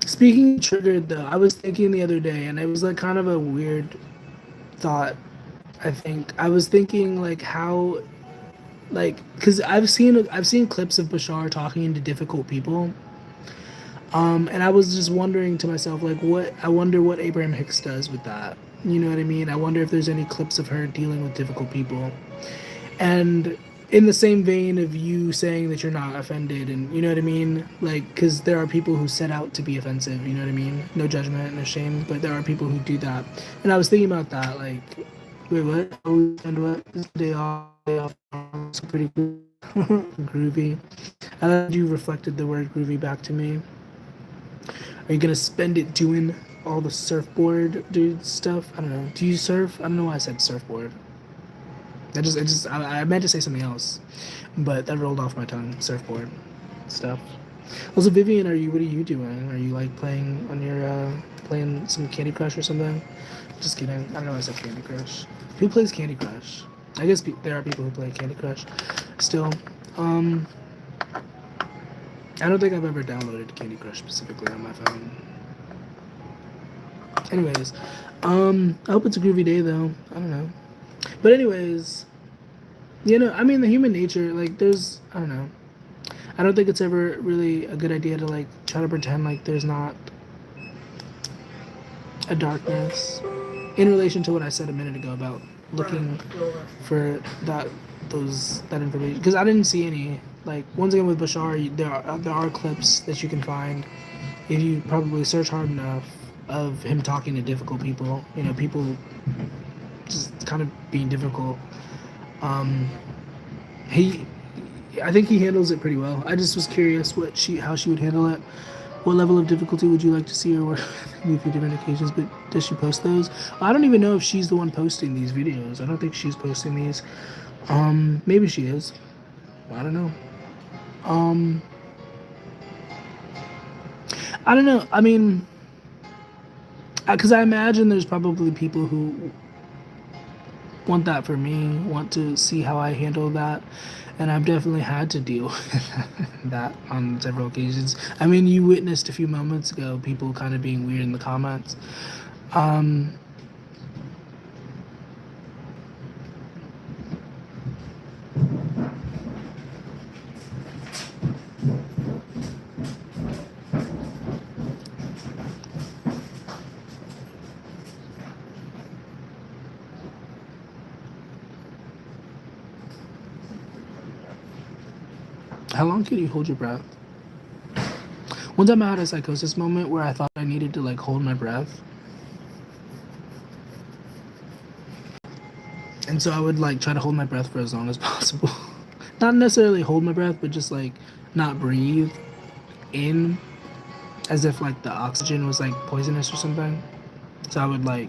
Speaking of triggered though, I was thinking the other day, and it was like kind of a weird thought. I think I was thinking like how, like, because I've seen clips of Bashar talking to difficult people, and I was just wondering to myself like, what I wonder what Abraham Hicks does with that. You know what I mean? I wonder if there's any clips of her dealing with difficult people. And in the same vein of you saying that you're not offended, and you know what I mean, like, because there are people who set out to be offensive, you know what I mean, no judgment, no shame, but there are people who do that. And I was thinking about that, like, wait, what? Oh, and what? This day off, it's pretty groovy. I love you reflected the word groovy back to me. Are you gonna spend it doing all the surfboard dude stuff? I don't know, do you surf? I don't know why I said surfboard. I meant to say something else, but that rolled off my tongue. Surfboard stuff. Also, Vivian, what are you doing? Are you like playing on your, playing some Candy Crush or something? Just kidding. I don't know why I said Candy Crush. Who plays Candy Crush? I guess there are people who play Candy Crush. Still, um, I don't think I've ever downloaded Candy Crush specifically on my phone. Anyways, I hope it's a groovy day though. I don't know. But anyways, you know, I mean, the human nature, like, I don't know. I don't think it's ever really a good idea to, like, try to pretend like there's not a darkness in relation to what I said a minute ago about looking for that information. Because I didn't see any. Like, once again with Bashar, there are clips that you can find if you probably search hard enough of him talking to difficult people. You know, people just kind of being difficult. He, I think he handles it pretty well. I just was curious how she would handle it. What level of difficulty would you like to see her work maybe a few different occasions, but does she post those? I don't even know if she's the one posting these videos. I don't think she's posting these. Maybe she is. I don't know. I don't know. I mean, because I imagine there's probably people who want that for me, want to see how I handle that, and I've definitely had to deal with that on several occasions. I mean, you witnessed a few moments ago people kind of being weird in the comments. How long can you hold your breath? One time I had a psychosis moment where I thought I needed to like hold my breath. And so I would like try to hold my breath for as long as possible. Not necessarily hold my breath, but just like not breathe in as if like the oxygen was like poisonous or something. So I would like,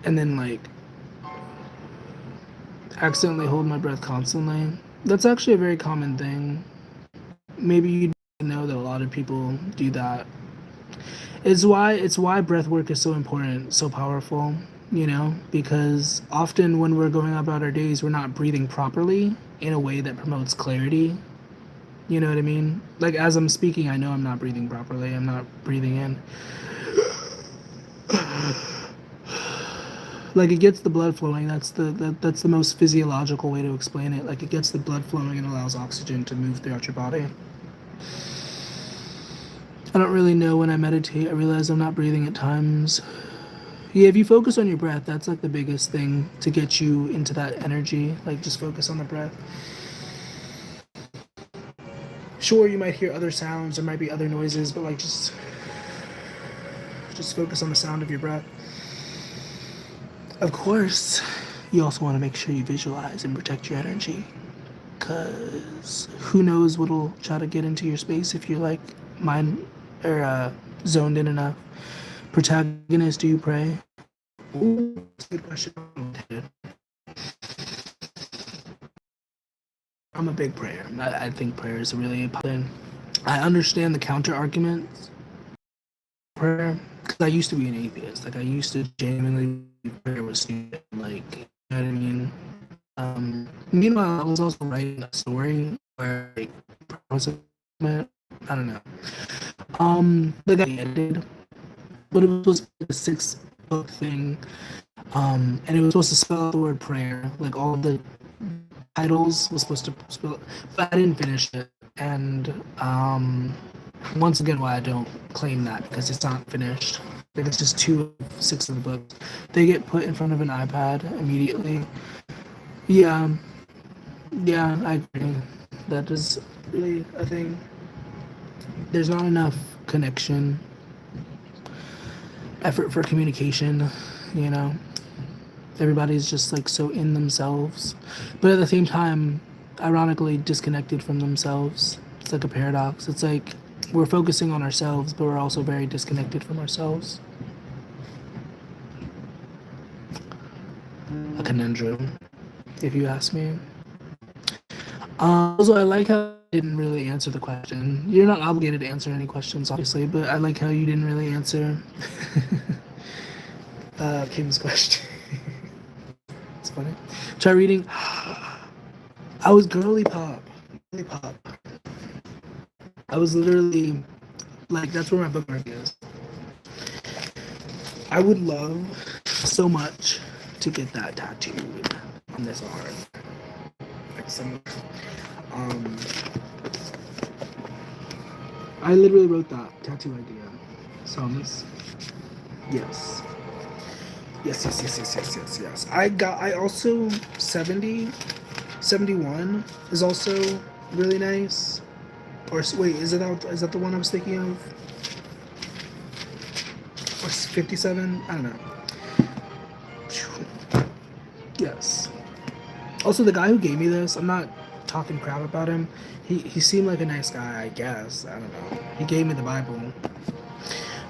and then like accidentally hold my breath constantly. That's actually a very common thing. Maybe you know that a lot of people do that. It's why breath work is so important, so powerful, because often when we're going about our days, we're not breathing properly in a way that promotes clarity. You know what I mean? Like as I'm speaking, I know I'm not breathing properly. I'm not breathing in. Like it gets the blood flowing. That's the most physiological way to explain it. Like it gets the blood flowing and allows oxygen to move throughout your body. I don't really know when I meditate. I realize I'm not breathing at times. Yeah, if you focus on your breath, that's like the biggest thing to get you into that energy. Like just focus on the breath. Sure, you might hear other sounds, there might be other noises, but like just focus on the sound of your breath. Of course, you also want to make sure you visualize and protect your energy, because who knows what'll try to get into your space if you're like mind or zoned in enough. Protagonist, do you pray? Ooh, that's a good question. I'm a big prayer. I think prayer is really important. I understand the counter arguments prayer because I used to be an atheist. Like I used to genuinely believe prayer was stupid. Like you know what I mean. Meanwhile, I was also writing a story where like, I don't know. The guy edited, but it was supposed to be a 6-book thing. And it was supposed to spell out the word prayer. Like all the titles was supposed to spell, but I didn't finish it. And once again, why I don't claim that because it's not finished. Like it's just 2 of 6 of the books. They get put in front of an iPad immediately. Yeah, yeah, I agree. That is really a thing. There's not enough connection, effort for communication, you know. Everybody's just like so in themselves, but at the same time, ironically disconnected from themselves. It's like a paradox. It's like we're focusing on ourselves, but we're also very disconnected from ourselves. A conundrum, if you ask me. Also, I like how you didn't really answer the question. You're not obligated to answer any questions, obviously, but I like how you didn't really answer Kim's question. It's funny. Try reading. I was girly pop. Girly pop. I was literally like, that's where my bookmark is. I would love so much to get that tattooed on this arm. Like some, I literally wrote that tattoo idea. Songs. Yes. Yes. I also 71 is also really nice. Or wait, is that the one I was thinking of? Or 57? I don't know. Yes. Also, the guy who gave me this, I'm not talking crap about him. He seemed like a nice guy, I guess. I don't know. He gave me the Bible,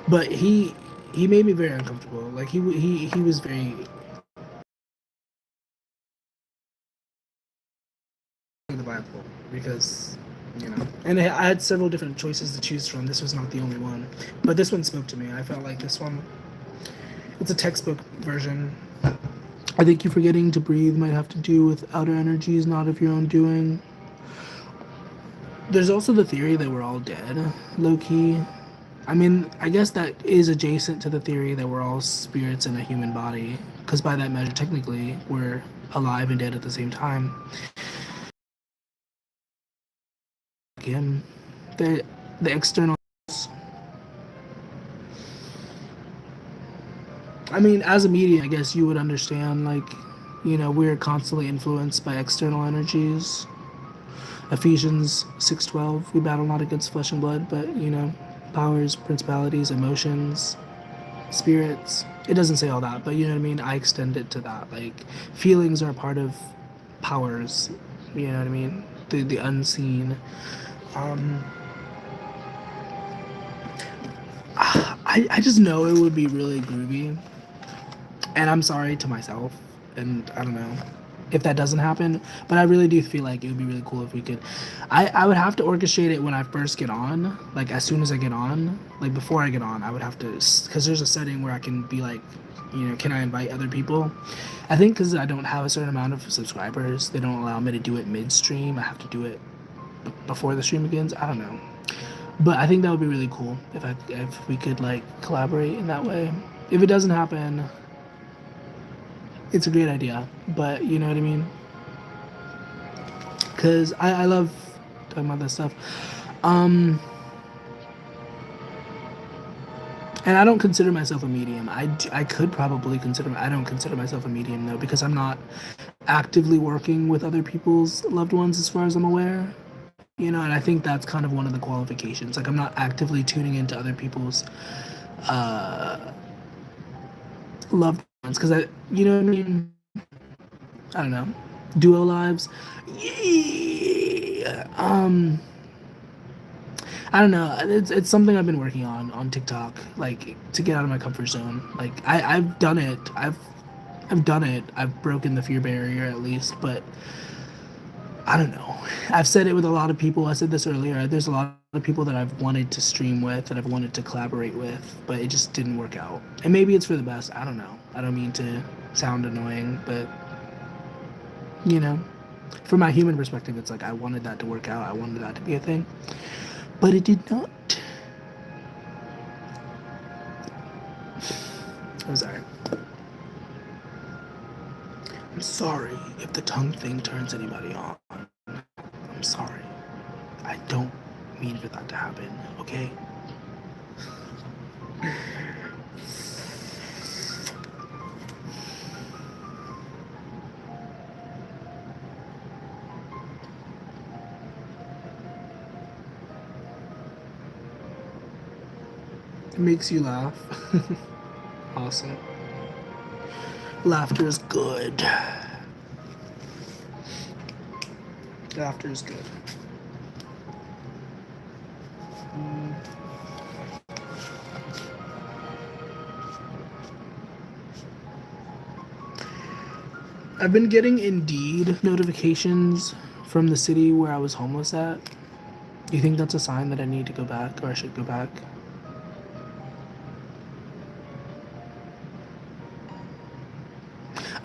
but he made me very uncomfortable. Like he was very the Bible because and I had several different choices to choose from. This was not the only one, but this one spoke to me. I felt like this one. It's a textbook version. I think you forgetting to breathe might have to do with outer energies, not of your own doing. There's also the theory that we're all dead, low key. I mean, I guess that is adjacent to the theory that we're all spirits in a human body, because by that measure, technically, we're alive and dead at the same time. Him, the external. I mean, as a medium, I guess you would understand, like, we're constantly influenced by external energies. Ephesians 6:12, we battle not against flesh and blood, but, powers, principalities, emotions, spirits. It doesn't say all that, but you know what I mean? I extend it to that. Like, feelings are part of powers, you know what I mean? The unseen. I just know it would be really groovy. And I'm sorry to myself, and I don't know. if that doesn't happen. But I really do feel like it would be really cool if we could. I would have to orchestrate it when I first get on, like as soon as I get on, like before I get on, I would have to, because there's a setting where I can be like, can I invite other people? I think because I don't have a certain amount of subscribers, they don't allow me to do it midstream. I have to do it before the stream begins. I don't know, but I think that would be really cool if we could like collaborate in that way. If it doesn't happen, it's a great idea, but you know what I mean? Because I love talking about this stuff. And I don't consider myself a medium. I could probably consider, I don't consider myself a medium though, because I'm not actively working with other people's loved ones as far as I'm aware. And I think that's kind of one of the qualifications. Like I'm not actively tuning into other people's loved ones, because you know what I mean? I don't know. Duo lives. Yeah. I don't know. It's something I've been working on TikTok, like to get out of my comfort zone. Like I've done it. I've done it. I've broken the fear barrier at least, but I don't know. I've said it with a lot of people. I said this earlier. There's a lot of people that I've wanted to stream with, that I've wanted to collaborate with, but it just didn't work out. And maybe it's for the best. I don't know. I don't mean to sound annoying, but from my human perspective, it's like I wanted that to work out. I wanted that to be a thing, but it did not. I'm sorry. I'm sorry if the tongue thing turns anybody on. I'm sorry. I don't mean for that to happen, okay? It makes you laugh. Awesome. Laughter is good. Laughter is good. I've been getting Indeed notifications from the city where I was homeless at. Do you think that's a sign that I need to go back, or I should go back?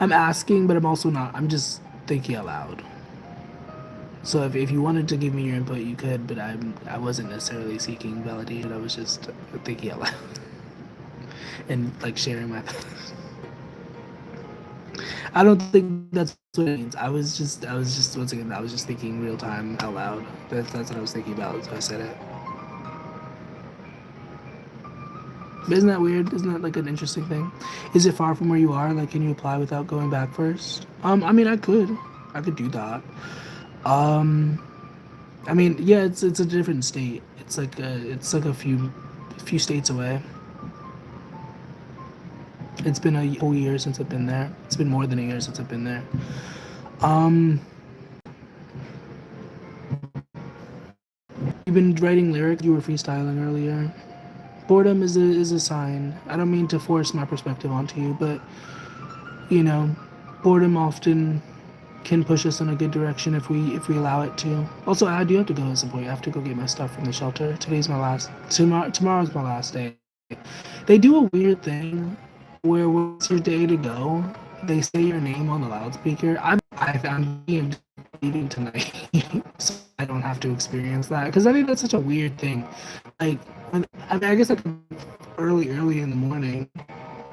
I'm asking, but I'm also not. I'm just thinking out loud. So if you wanted to give me your input, you could, but I wasn't necessarily seeking validation. I was just thinking out loud and like sharing my thoughts. I don't think that's what it means. I was just once again, I was just thinking real time out loud. That's what I was thinking about, so I said it. But isn't that weird? Isn't that like an interesting thing? Is it far from where you are? Like, can you apply without going back first? I mean, I could do that. I mean, yeah, it's a different state. It's like a few states away. It's been a whole year since I've been there. It's been more than a year since I've been there. You've been writing lyrics. You were freestyling earlier. Boredom is a sign. I don't mean to force my perspective onto you, but boredom often can push us in a good direction if we allow it to. Also, I do have to go at some point. I have to go get my stuff from the shelter. Tomorrow's my last day. They do a weird thing where when it's your day to go, they say your name on the loudspeaker. I'm leaving tonight, so I don't have to experience that, because I think that's such a weird thing. Like, I guess like early in the morning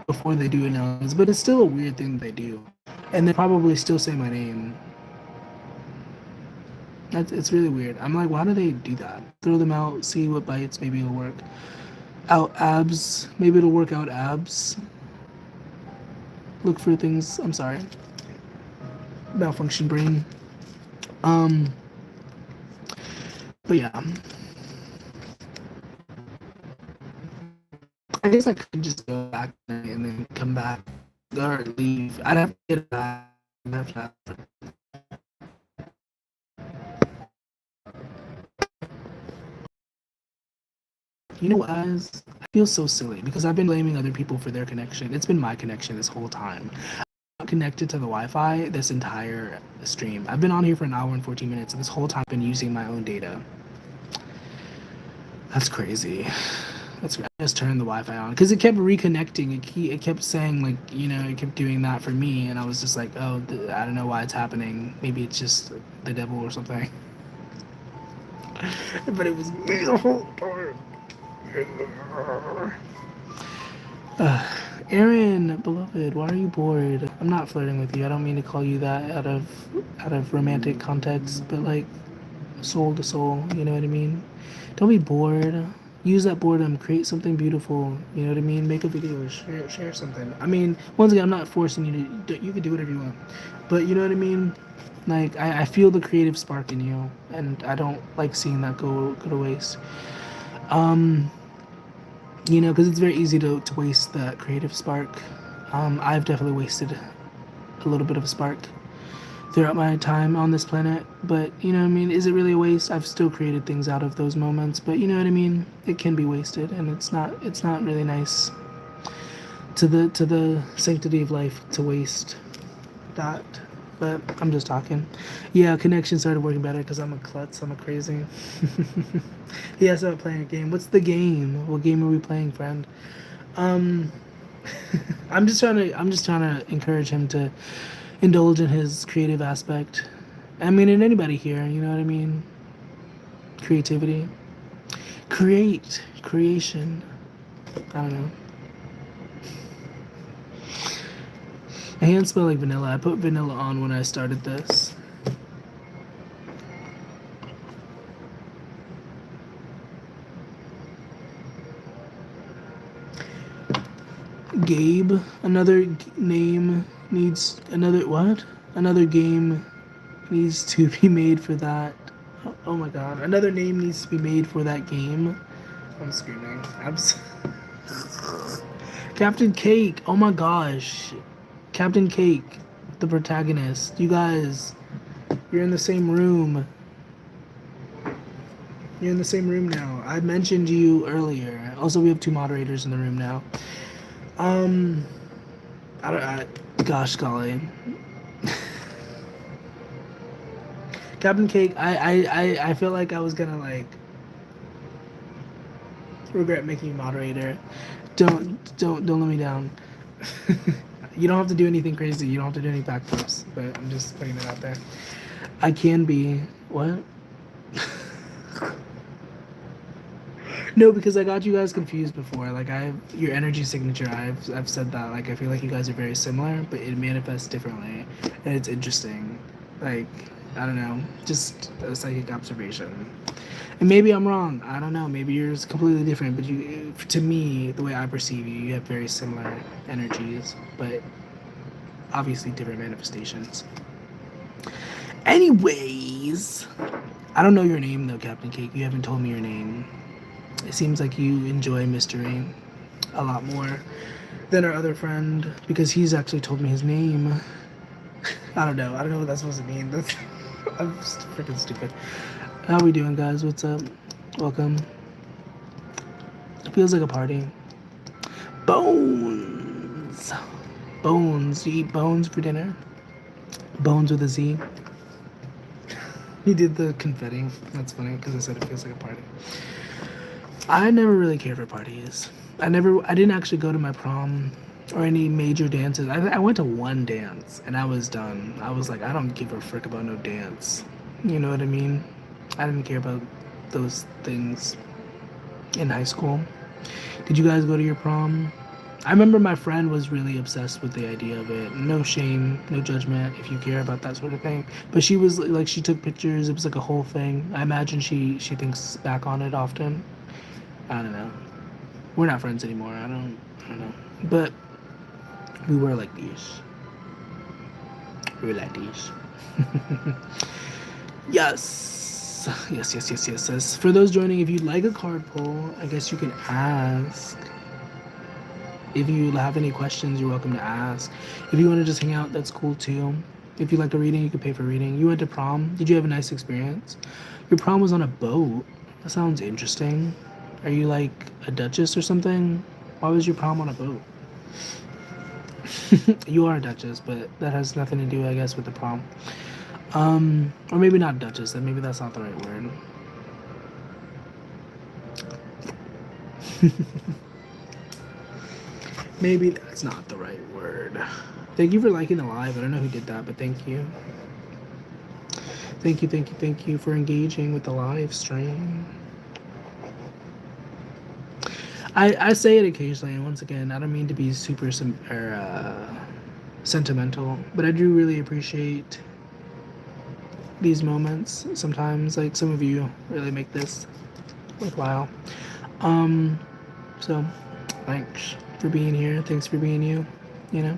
before they do announcements, but it's still a weird thing they do, and they probably still say my name. It's really weird. I'm like, why do they do that? Throw them out, see what bites. Maybe it'll work out. Abs. Maybe it'll work out abs. Look for things. I'm sorry. Malfunction brain. But yeah. I guess I could just go back and then come back or leave. I'd have to get back. You know, guys, I feel so silly because I've been blaming other people for their connection. It's been my connection this whole time. I'm not connected to the Wi-Fi this entire stream. I've been on here for an hour and 14 minutes, and this whole time I've been using my own data. That's crazy. I just turned the Wi-Fi on because it kept reconnecting. It kept saying, like, you know, it kept doing that for me, and I was just like, oh, I don't know why it's happening. Maybe it's just the devil or something. But it was me the whole time. Aaron, beloved, why are you bored? I'm not flirting with you. I don't mean to call you that out of romantic context, but like soul to soul, you know what I mean? Don't be bored. Use that boredom, create something beautiful, you know what I mean? Make a video, share something. I mean, once again, I'm not forcing you to, you can do whatever you want. But you know what I mean? Like, I feel the creative spark in you, and I don't like seeing that go to waste. You know, because it's very easy to waste that creative spark. I've definitely wasted a little bit of a spark throughout my time on this planet, but you know what I mean, is it really a waste? I've still created things out of those moments, but you know what I mean, it can be wasted, and it's not really nice to the sanctity of life to waste that. But I'm just talking. Yeah, connection started working better because I'm a klutz, I'm a crazy. Yeah, so I'm playing a game. What's the game? What game are we playing, friend? I'm just trying to encourage him to indulge in his creative aspect. I mean, in anybody here, you know what I mean? Creativity. Creation. I don't know. My hands smell like vanilla. I put vanilla on when I started this. Gabe, another name needs another what? Another game needs to be made for that. Oh my god. Another name needs to be made for that game. I'm screaming. Captain Cake. Oh my gosh. Captain Cake, the protagonist. You guys, you're in the same room. You're in the same room now. I mentioned you earlier. Also, we have 2 moderators in the room now. Gosh golly. Captain Cake, I feel like I was gonna like regret making you moderator. Don't let me down. You don't have to do anything crazy. You don't have to do any backflips, but I'm just putting it out there. I can be what? No, because I got you guys confused before. Like your energy signature. I've said that. Like I feel like you guys are very similar, but it manifests differently, and it's interesting. Like I don't know, just a psychic observation. And maybe I'm wrong. I don't know. Maybe yours completely different. But you, to me, the way I perceive you, you have very similar energies, but obviously different manifestations. Anyways, I don't know your name though, Captain Cake. You haven't told me your name. It seems like you enjoy mystery a lot more than our other friend because he's actually told me his name. I don't know what that's supposed to mean. I'm just freaking stupid. How we doing, guys? What's up? Welcome. It feels like a party. Bones. You eat bones for dinner? Bones with a Z. He did the confetti. That's funny because I said it feels like a party. I never really cared for parties. I didn't actually go to my prom or any major dances. I went to one dance and I was done. I was like, I don't give a frick about no dance. You know what I mean? I didn't care about those things in high school. Did you guys go to your prom? I remember my friend was really obsessed with the idea of it. No shame, no judgment if you care about that sort of thing. But she was like, she took pictures. It was like a whole thing. I imagine she thinks back on it often. I don't know. We're not friends anymore. I don't know. But we were like these. Yes. Yes. For those joining, if you'd like a card pull, I guess you can ask. If you have any questions, you're welcome to ask. If you want to just hang out, that's cool too. If you like a reading, you can pay for reading. You went to prom. Did you have a nice experience? Your prom was on a boat. That sounds interesting. Are you like a duchess or something? Why was your prom on a boat? You are a Duchess, but that has nothing to do, I guess, with the prom. Or maybe not Duchess. Then maybe that's not the right word. Maybe that's not the right word. Thank you for liking the live. I don't know who did that, but thank you. Thank you for engaging with the live stream. I say it occasionally, and once again, I don't mean to be super sentimental, but I do really appreciate these moments. Sometimes, like some of you, really make this worthwhile. So thanks for being here. Thanks for being you. You know,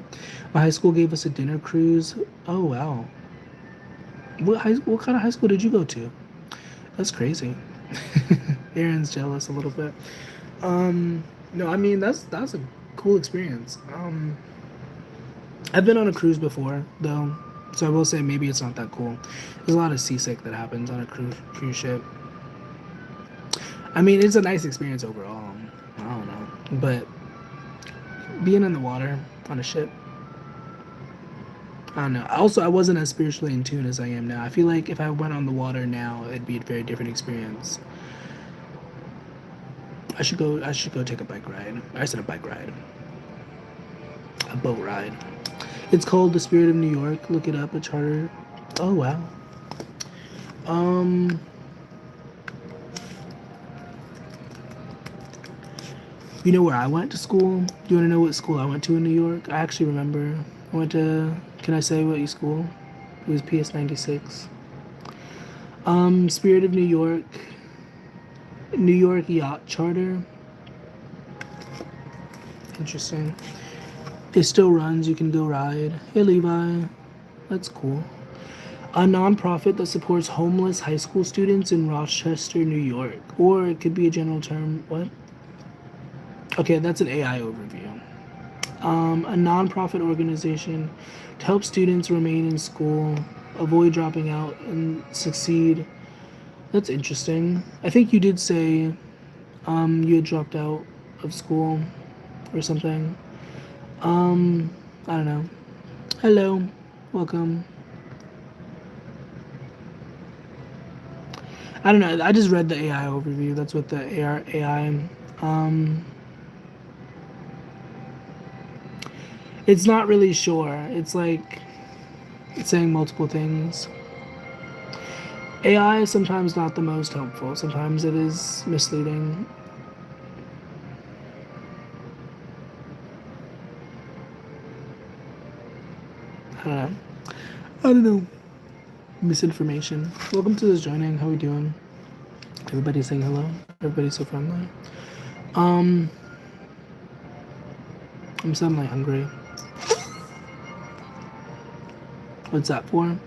my high school gave us a dinner cruise. Oh wow. What kind of high school did you go to? That's crazy. Aaron's jealous a little bit. No, I mean that's a cool experience. I've been on a cruise before though, so I will say maybe it's not that cool. There's a lot of seasick that happens on a cruise ship. I mean, it's a nice experience overall. I don't know, but being in the water on a ship, I don't know. Also, I wasn't as spiritually in tune as I am now. I feel like if I went on the water now, it'd be a very different experience. I should go take a bike ride. I said a bike ride. A boat ride. It's called The Spirit of New York. Look it up. A charter. Oh wow. You know where I went to school? Do you want to know what school I went to in New York? I actually remember. I went to. Can I say what school? It was PS 96. Spirit of New York. New York Yacht Charter. Interesting. It still runs. You can go ride. Hey Levi, that's cool. A nonprofit that supports homeless high school students in Rochester, New York. Or it could be a general term. What? Okay, that's an AI overview. A nonprofit organization to help students remain in school, avoid dropping out, and succeed. That's interesting. I think you did say you had dropped out of school or something. I don't know. Hello, welcome. I don't know. I just read the AI overview. That's what the AI. It's not really sure. It's like it's saying multiple things. AI is sometimes not the most helpful. Sometimes it is misleading. I don't know. Misinformation. Welcome to this joining. How we doing? Everybody's saying hello. Everybody's so friendly. I'm suddenly hungry. What's that for?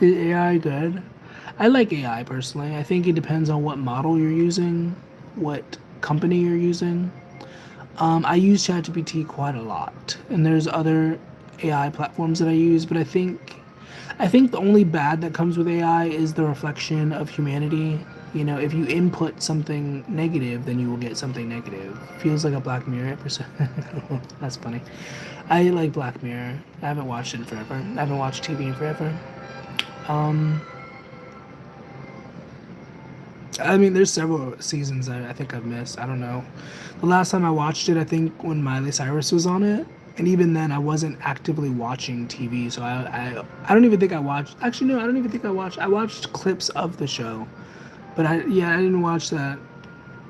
Is AI good? I like AI personally. I think it depends on what model you're using, what company you're using. I use ChatGPT quite a lot, and there's other AI platforms that I use, but I think the only bad that comes with AI is the reflection of humanity. You know, if you input something negative, then you will get something negative. Feels like a Black Mirror episode. That's funny. I like Black Mirror. I haven't watched it in forever. I haven't watched TV in forever. I mean, there's several seasons I think I've missed. I don't know. The last time I watched it, I think when Miley Cyrus was on it, and even then, I wasn't actively watching TV. So I don't even think I watched. Actually, no, I don't even think I watched. I watched clips of the show, but I didn't watch that.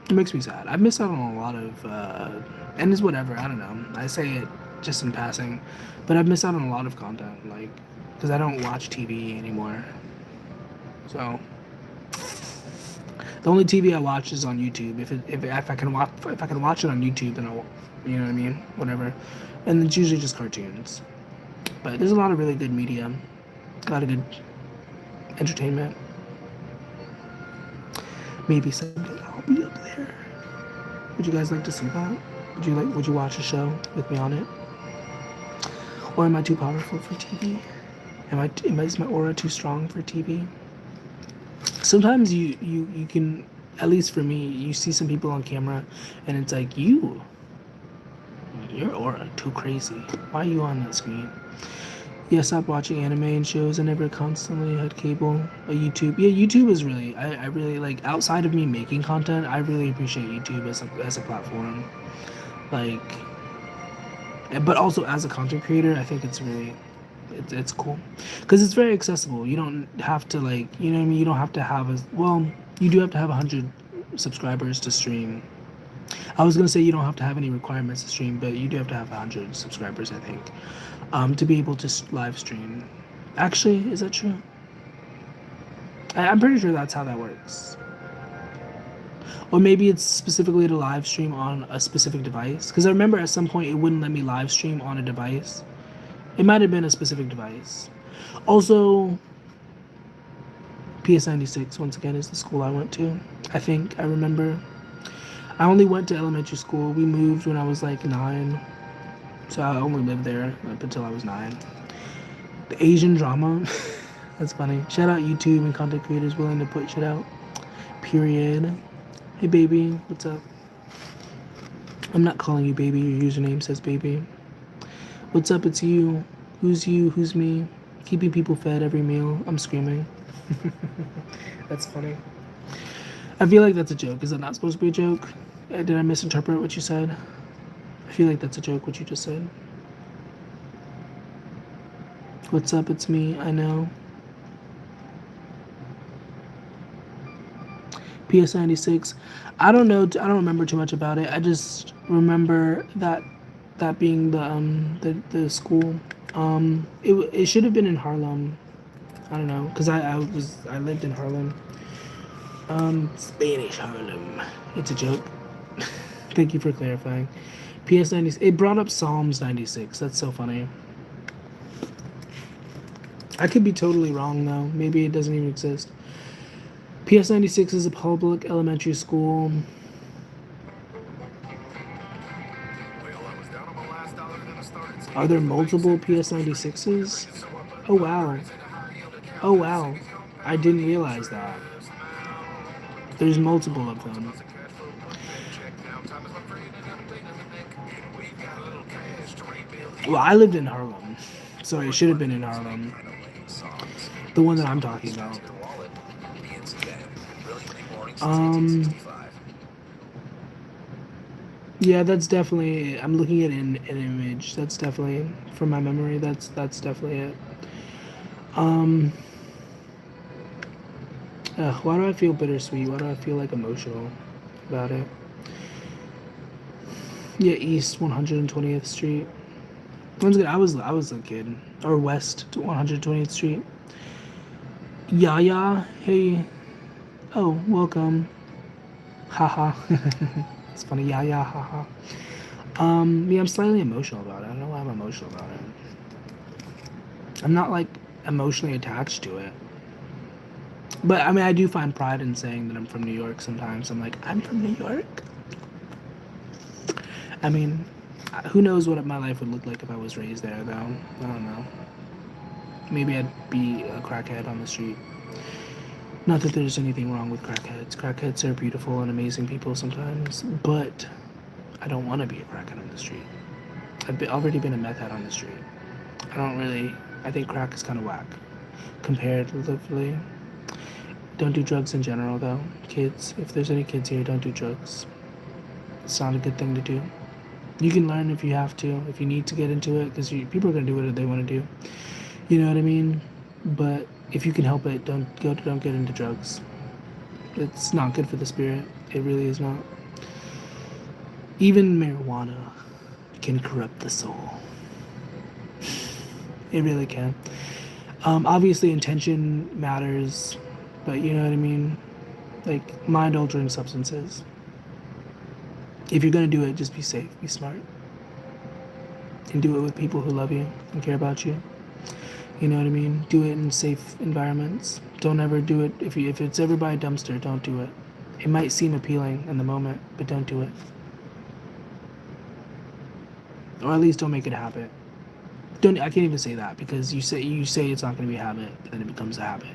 It makes me sad. I've missed out on a lot of, and it's whatever. I don't know. I say it just in passing, but I've missed out on a lot of content, like, because I don't watch TV anymore. So the only TV I watch is on YouTube. If I can watch it on YouTube, then I'll, you know what I mean, whatever. And it's usually just cartoons. But there's a lot of really good media, a lot of good entertainment. Maybe someday I'll be up there. Would you guys like to see that? Would you watch a show with me on it? Or am I too powerful for TV? Is my aura too strong for TV? Sometimes you can, at least for me, you see some people on camera and it's like, you Your aura too crazy. Why are you on that screen? Yeah, stop watching anime and shows. I never constantly had cable. YouTube. Yeah, YouTube is really. I really like. Outside of me making content, I really appreciate YouTube as a platform. Like, but also as a content creator, I think it's really. It's cool because it's very accessible. You don't have to like. You know what I mean? You don't have to have a. Well, you do have to have 100 subscribers to stream. I was gonna say you don't have to have any requirements to stream, but you do have to have 100 subscribers, I think, to be able to live stream. Actually, is that true? I'm pretty sure that's how that works. Or maybe it's specifically to live stream on a specific device. Because I remember at some point it wouldn't let me live stream on a device. It might have been a specific device. Also, PS96 once again is the school I went to. I think I remember. I only went to elementary school. We moved when I was like 9. So I only lived there up until I was 9. The Asian drama. That's funny. Shout out YouTube and content creators willing to put shit out. Period. Hey baby, what's up? I'm not calling you baby. Your username says baby. What's up? It's you. Who's you? Who's me? Keeping people fed every meal. I'm screaming. That's funny. I feel like that's a joke. Is that not supposed to be a joke? Did I misinterpret what you said? I feel like that's a joke, what you just said. What's up? It's me. I know. PS96. I don't know. I don't remember too much about it. I just remember that being the school. It should have been in Harlem. I don't know, cause I lived in Harlem. Spanish Harlem. It's a joke. Thank you for clarifying. PS96. It brought up Psalms 96. That's so funny. I could be totally wrong though. Maybe it doesn't even exist. PS96 is a public elementary school. Are there multiple PS96s? Oh wow. Oh wow. I didn't realize that. There's multiple of them. Well, I lived in Harlem. So it should have been in Harlem. The one that I'm talking about. Yeah, that's definitely. I'm looking at an image. That's definitely from my memory. That's definitely it. Why do I feel bittersweet? Why do I feel like emotional about it? Yeah, East 120th Street. Once again, I was a kid. Or West 120th Street. Yaya, hey. Oh, welcome. Haha. It's funny. Yaya, haha. Yeah, I'm slightly emotional about it. I don't know why I'm emotional about it. I'm not like emotionally attached to it. But I mean, I do find pride in saying that I'm from New York sometimes. I'm like, I'm from New York. I mean, who knows what my life would look like if I was raised there, though. I don't know. Maybe I'd be a crackhead on the street. Not that there's anything wrong with crackheads. Crackheads are beautiful and amazing people sometimes. But I don't want to be a crackhead on the street. I've already been a meth head on the street. I think crack is kind of whack. Comparatively. Don't do drugs in general, though. Kids, if there's any kids here, don't do drugs. It's not a good thing to do. You can learn if you have to, if you need to get into it, because people are going to do what they want to do. You know what I mean? But if you can help it, don't get into drugs. It's not good for the spirit. It really is not. Even marijuana can corrupt the soul. It really can. Obviously, intention matters, but you know what I mean? Like, mind-altering substances. If you're going to do it, just be safe, be smart. And do it with people who love you and care about you. You know what I mean? Do it in safe environments. Don't ever do it. If it's ever by a dumpster, don't do it. It might seem appealing in the moment, but don't do it. Or at least don't make it a habit. I can't even say that, because you say it's not going to be a habit, but then it becomes a habit.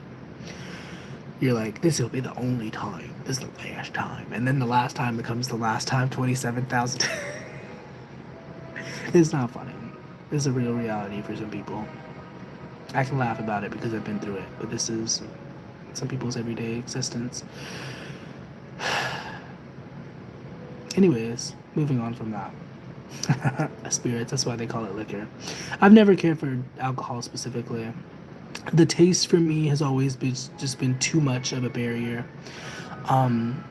You're like, this will be the only time. This is the last time. And then the last time becomes the last time 27,000. It's not funny. It's a real reality for some people. I can laugh about it because I've been through it, but this is some people's everyday existence. Anyways, moving on from that. Spirits, that's why they call it liquor. I've never cared for alcohol specifically. The taste for me has always been just been too much of a barrier. Um,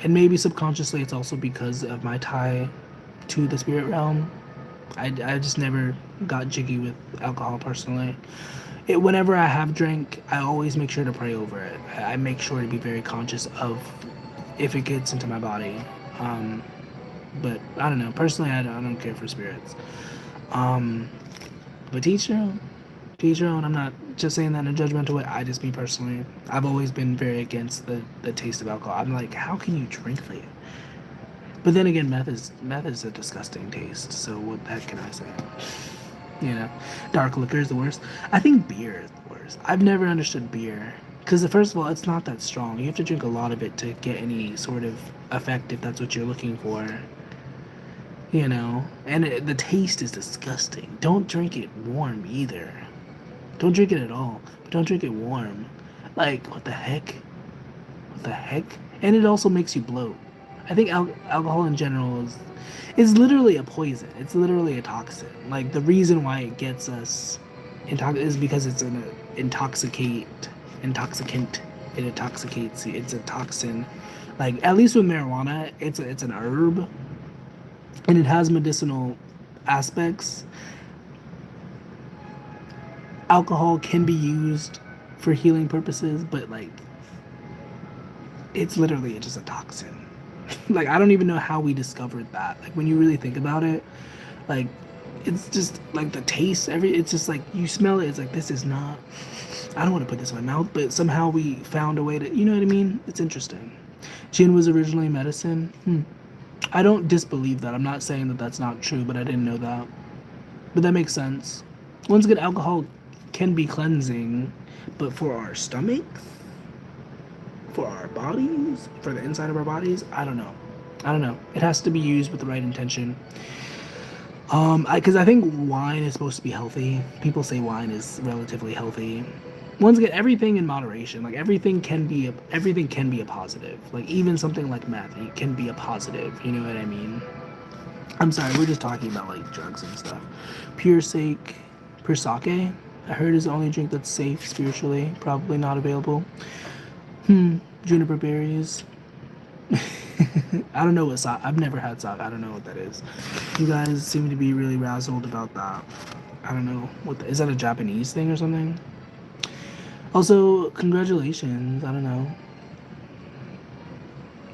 and maybe subconsciously it's also because of my tie to the spirit realm. I just never got jiggy with alcohol personally. Whenever I have drank, I always make sure to pray over it. I make sure to be very conscious of if it gets into my body. Um, but I don't know. Personally, I don't care for spirits. Um, but teach your own. Teach your own. I'm not just saying that in a judgmental way. I just, me personally, I've always been very against the taste of alcohol. I'm like, how can you drink that? But then again, meth is a disgusting taste. So what the heck can I say? You know, dark liquor is the worst. I think beer is the worst. I've never understood beer because first of all, it's not that strong. You have to drink a lot of it to get any sort of effect if that's what you're looking for. You know, and the taste is disgusting. Don't drink it warm either. Don't drink it at all. But don't drink it warm. Like, what the heck? What the heck? And it also makes you bloat. I think alcohol in general is literally a poison. It's literally a toxin. Like, the reason why it gets us is because it's an intoxicant. It intoxicates you. It's a toxin. Like, at least with marijuana, it's an herb. And it has medicinal aspects. Alcohol can be used for healing purposes, but like it's literally just a toxin. Like I don't even know how we discovered that. Like when you really think about it, like it's just like the taste, it's just like you smell it, it's like this is not, I don't want to put this in my mouth, but somehow we found a way to, you know what I mean? It's interesting. Gin was originally medicine. I don't disbelieve that. I'm not saying that that's not true, but I didn't know that. But that makes sense. Once again, alcohol can be cleansing, but for our stomachs, for our bodies, for the inside of our bodies, I don't know. It has to be used with the right intention. Because I think wine is supposed to be healthy. People say wine is relatively healthy. Once again, everything in moderation. Like everything can be a positive. Like even something like meth, it can be a positive. You know what I mean? I'm sorry, we're just talking about like drugs and stuff. Pure sake, pure sake, I heard is the only drink that's safe spiritually. Probably not available. Juniper berries. I don't know what sake. I've never had sake. I don't know what that is. You guys seem to be really razzled about that. I don't know is that a Japanese thing or something? Also, congratulations. I don't know.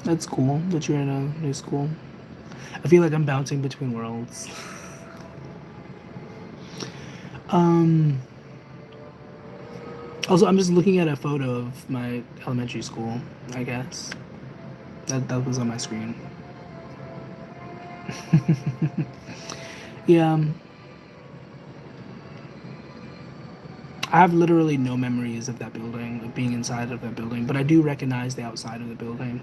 That's cool that you're in a new school. I feel like I'm bouncing between worlds. Also, I'm just looking at a photo of my elementary school, I guess. That was on my screen. Yeah. I have literally no memories of that building, of being inside of that building, but I do recognize the outside of the building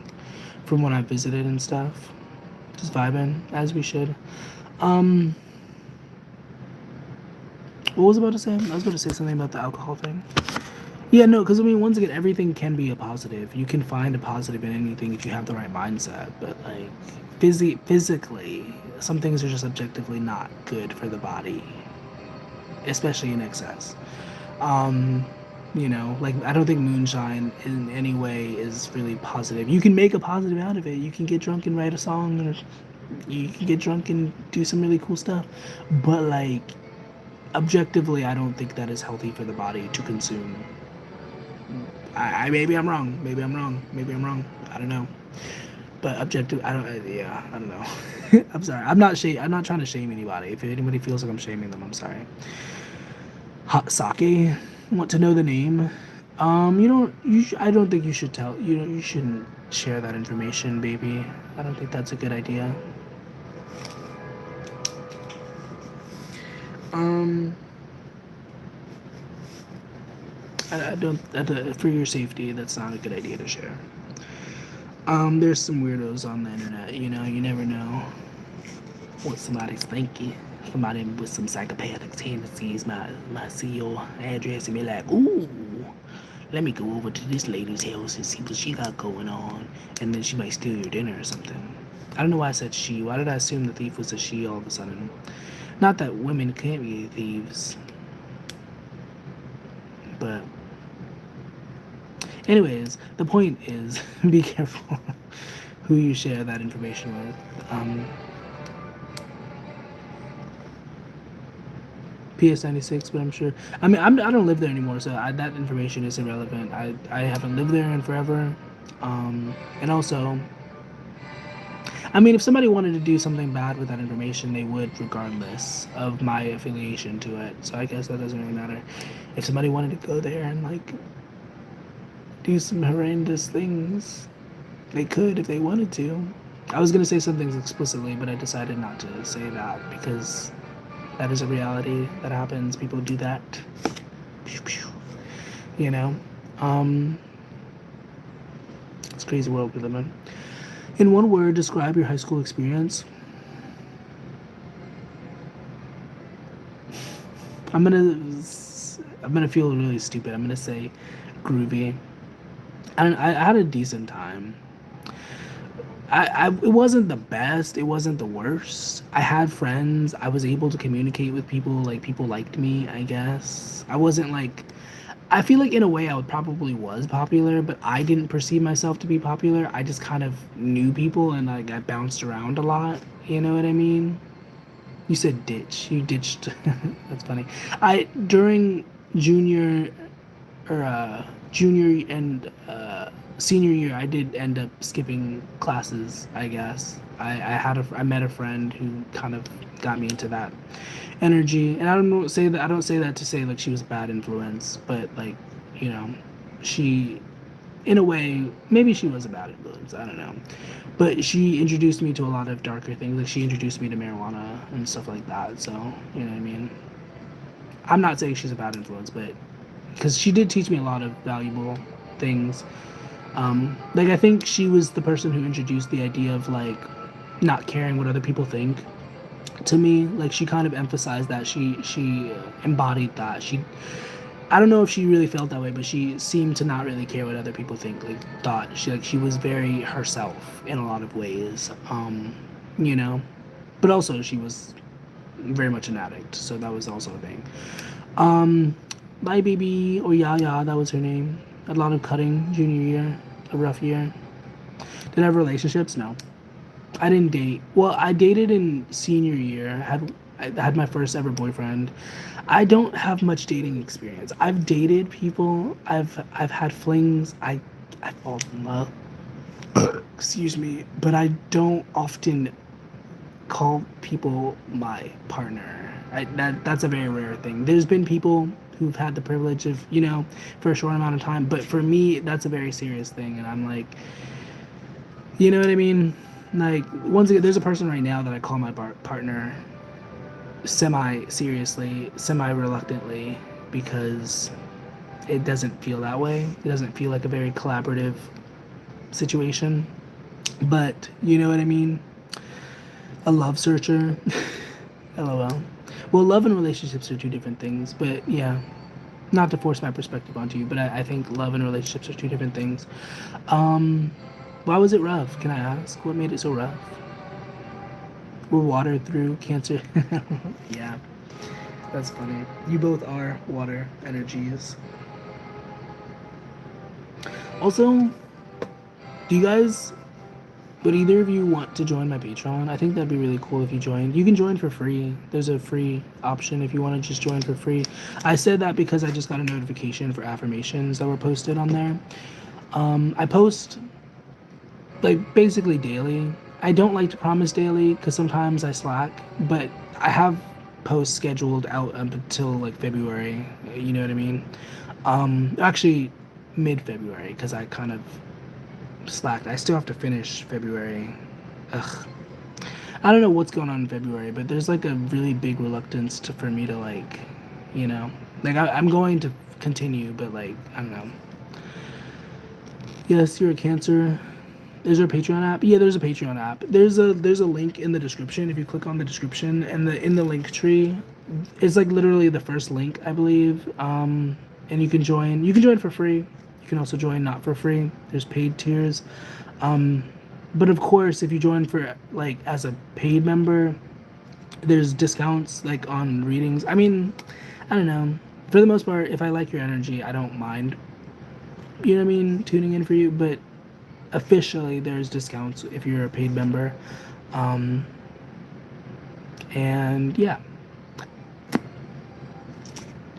from when I visited and stuff. Just vibing, as we should. What was I about to say? I was about to say something about the alcohol thing. Yeah, no, because I mean, once again, everything can be a positive. You can find a positive in anything if you have the right mindset. But like, physically, some things are just objectively not good for the body, especially in excess. You know, like I don't think moonshine in any way is really positive. You can make a positive out of it. You can get drunk and write a song, or you can get drunk and do some really cool stuff. But like, objectively, I don't think that is healthy for the body to consume. I maybe I'm wrong. Maybe I'm wrong. I don't know. But objective, I don't. Yeah, I don't know. I'm sorry. I'm not trying to shame anybody. If anybody feels like I'm shaming them, I'm sorry. Hot sake. Want to know the name? You don't. I don't think you should tell. You shouldn't share that information, baby. I don't think that's a good idea. I don't. For your safety, that's not a good idea to share. There's some weirdos on the internet. You know, you never know what somebody's thinking. somebody with some psychopathic tendencies might see your address and be like, ooh, let me go over to this lady's house and see what she got going on. And then she might steal your dinner or something. I don't know why I said she. Why did I assume the thief was a she all of a sudden? Not that women can't be thieves. But anyways, the point is be careful who you share that information with. PS96, but I'm sure. I mean, I don't live there anymore, so that information is irrelevant. I haven't lived there in forever. And also, I mean, if somebody wanted to do something bad with that information, they would, regardless of my affiliation to it. So I guess that doesn't really matter. If somebody wanted to go there and, like, do some horrendous things, they could if they wanted to. I was going to say some things explicitly, but I decided not to say that because that is a reality that happens. People do that. You know? It's a crazy world we live in. In one word, describe your high school experience. I'm gonna feel really stupid. I'm gonna say groovy. I had a decent time. It wasn't the best. It wasn't the worst. I had friends. I was able to communicate with people. Like, people liked me, I guess. I wasn't like, I feel like in a way I probably was popular, but I didn't perceive myself to be popular. I just kind of knew people and like I bounced around a lot. You know what I mean? You said ditch. You ditched. That's funny. During junior junior and senior year, I did end up skipping classes, I guess. I met a friend who kind of got me into that energy, and I don't say that to say like she was a bad influence, but like, you know, she, in a way, maybe she was a bad influence, I don't know, but she introduced me to a lot of darker things. Like, she introduced me to marijuana and stuff like that. So, you know what I mean? I'm not saying she's a bad influence, but because she did teach me a lot of valuable things. Like, I think she was the person who introduced the idea of like not caring what other people think to me. Like, she kind of emphasized that. She embodied that. I don't know if she really felt that way, but she seemed to not really care what other people think. Like, she was very herself in a lot of ways. You know, but also she was very much an addict, so that was also a thing. Bye baby, or Yaya, that was her name. A lot of cutting junior year, a rough year. Did I have relationships? No. I didn't date. Well, I dated in senior year. I had my first ever boyfriend. I don't have much dating experience. I've dated people. I've had flings. I fall in love. Excuse me, but I don't often call people my partner. That's a very rare thing. There's been people who've had the privilege of, you know, for a short amount of time, but for me, that's a very serious thing, and I'm like, you know what I mean? Like, once again, there's a person right now that I call my partner semi-seriously, semi-reluctantly, because it doesn't feel that way. It doesn't feel like a very collaborative situation, but you know what I mean? A love searcher. LOL. Well, love and relationships are two different things, but yeah, not to force my perspective onto you, but I think love and relationships are two different things. Why was it rough? Can I ask? What made it so rough? We're water through cancer. Yeah, that's funny. You both are water energies. Also, do you guys, would either of you want to join my Patreon? I think that'd be really cool if you joined. You can join for free. There's a free option if you want to just join for free. I said that because I just got a notification for affirmations that were posted on there. I post like basically daily. I don't like to promise daily because sometimes I slack, but I have posts scheduled out up until like February. You know what I mean? Actually, mid-February, because I kind of slacked. I still have to finish February. Ugh. I don't know what's going on in February, but there's like a really big reluctance for me to, like, you know, like I'm going to continue, but like, I don't know. Yes, you're a Cancer. Is there a Patreon app? Yeah, there's a Patreon app. There's a link in the description. If you click on the description and in the link tree, it's like literally the first link, I believe. And you can join. You can join for free. You can also join not for free. There's paid tiers. But of course, if you join for like as a paid member, there's discounts like on readings. I mean, I don't know. For the most part, if I like your energy, I don't mind. You know what I mean? Tuning in for you, but officially there's discounts if you're a paid member. And yeah,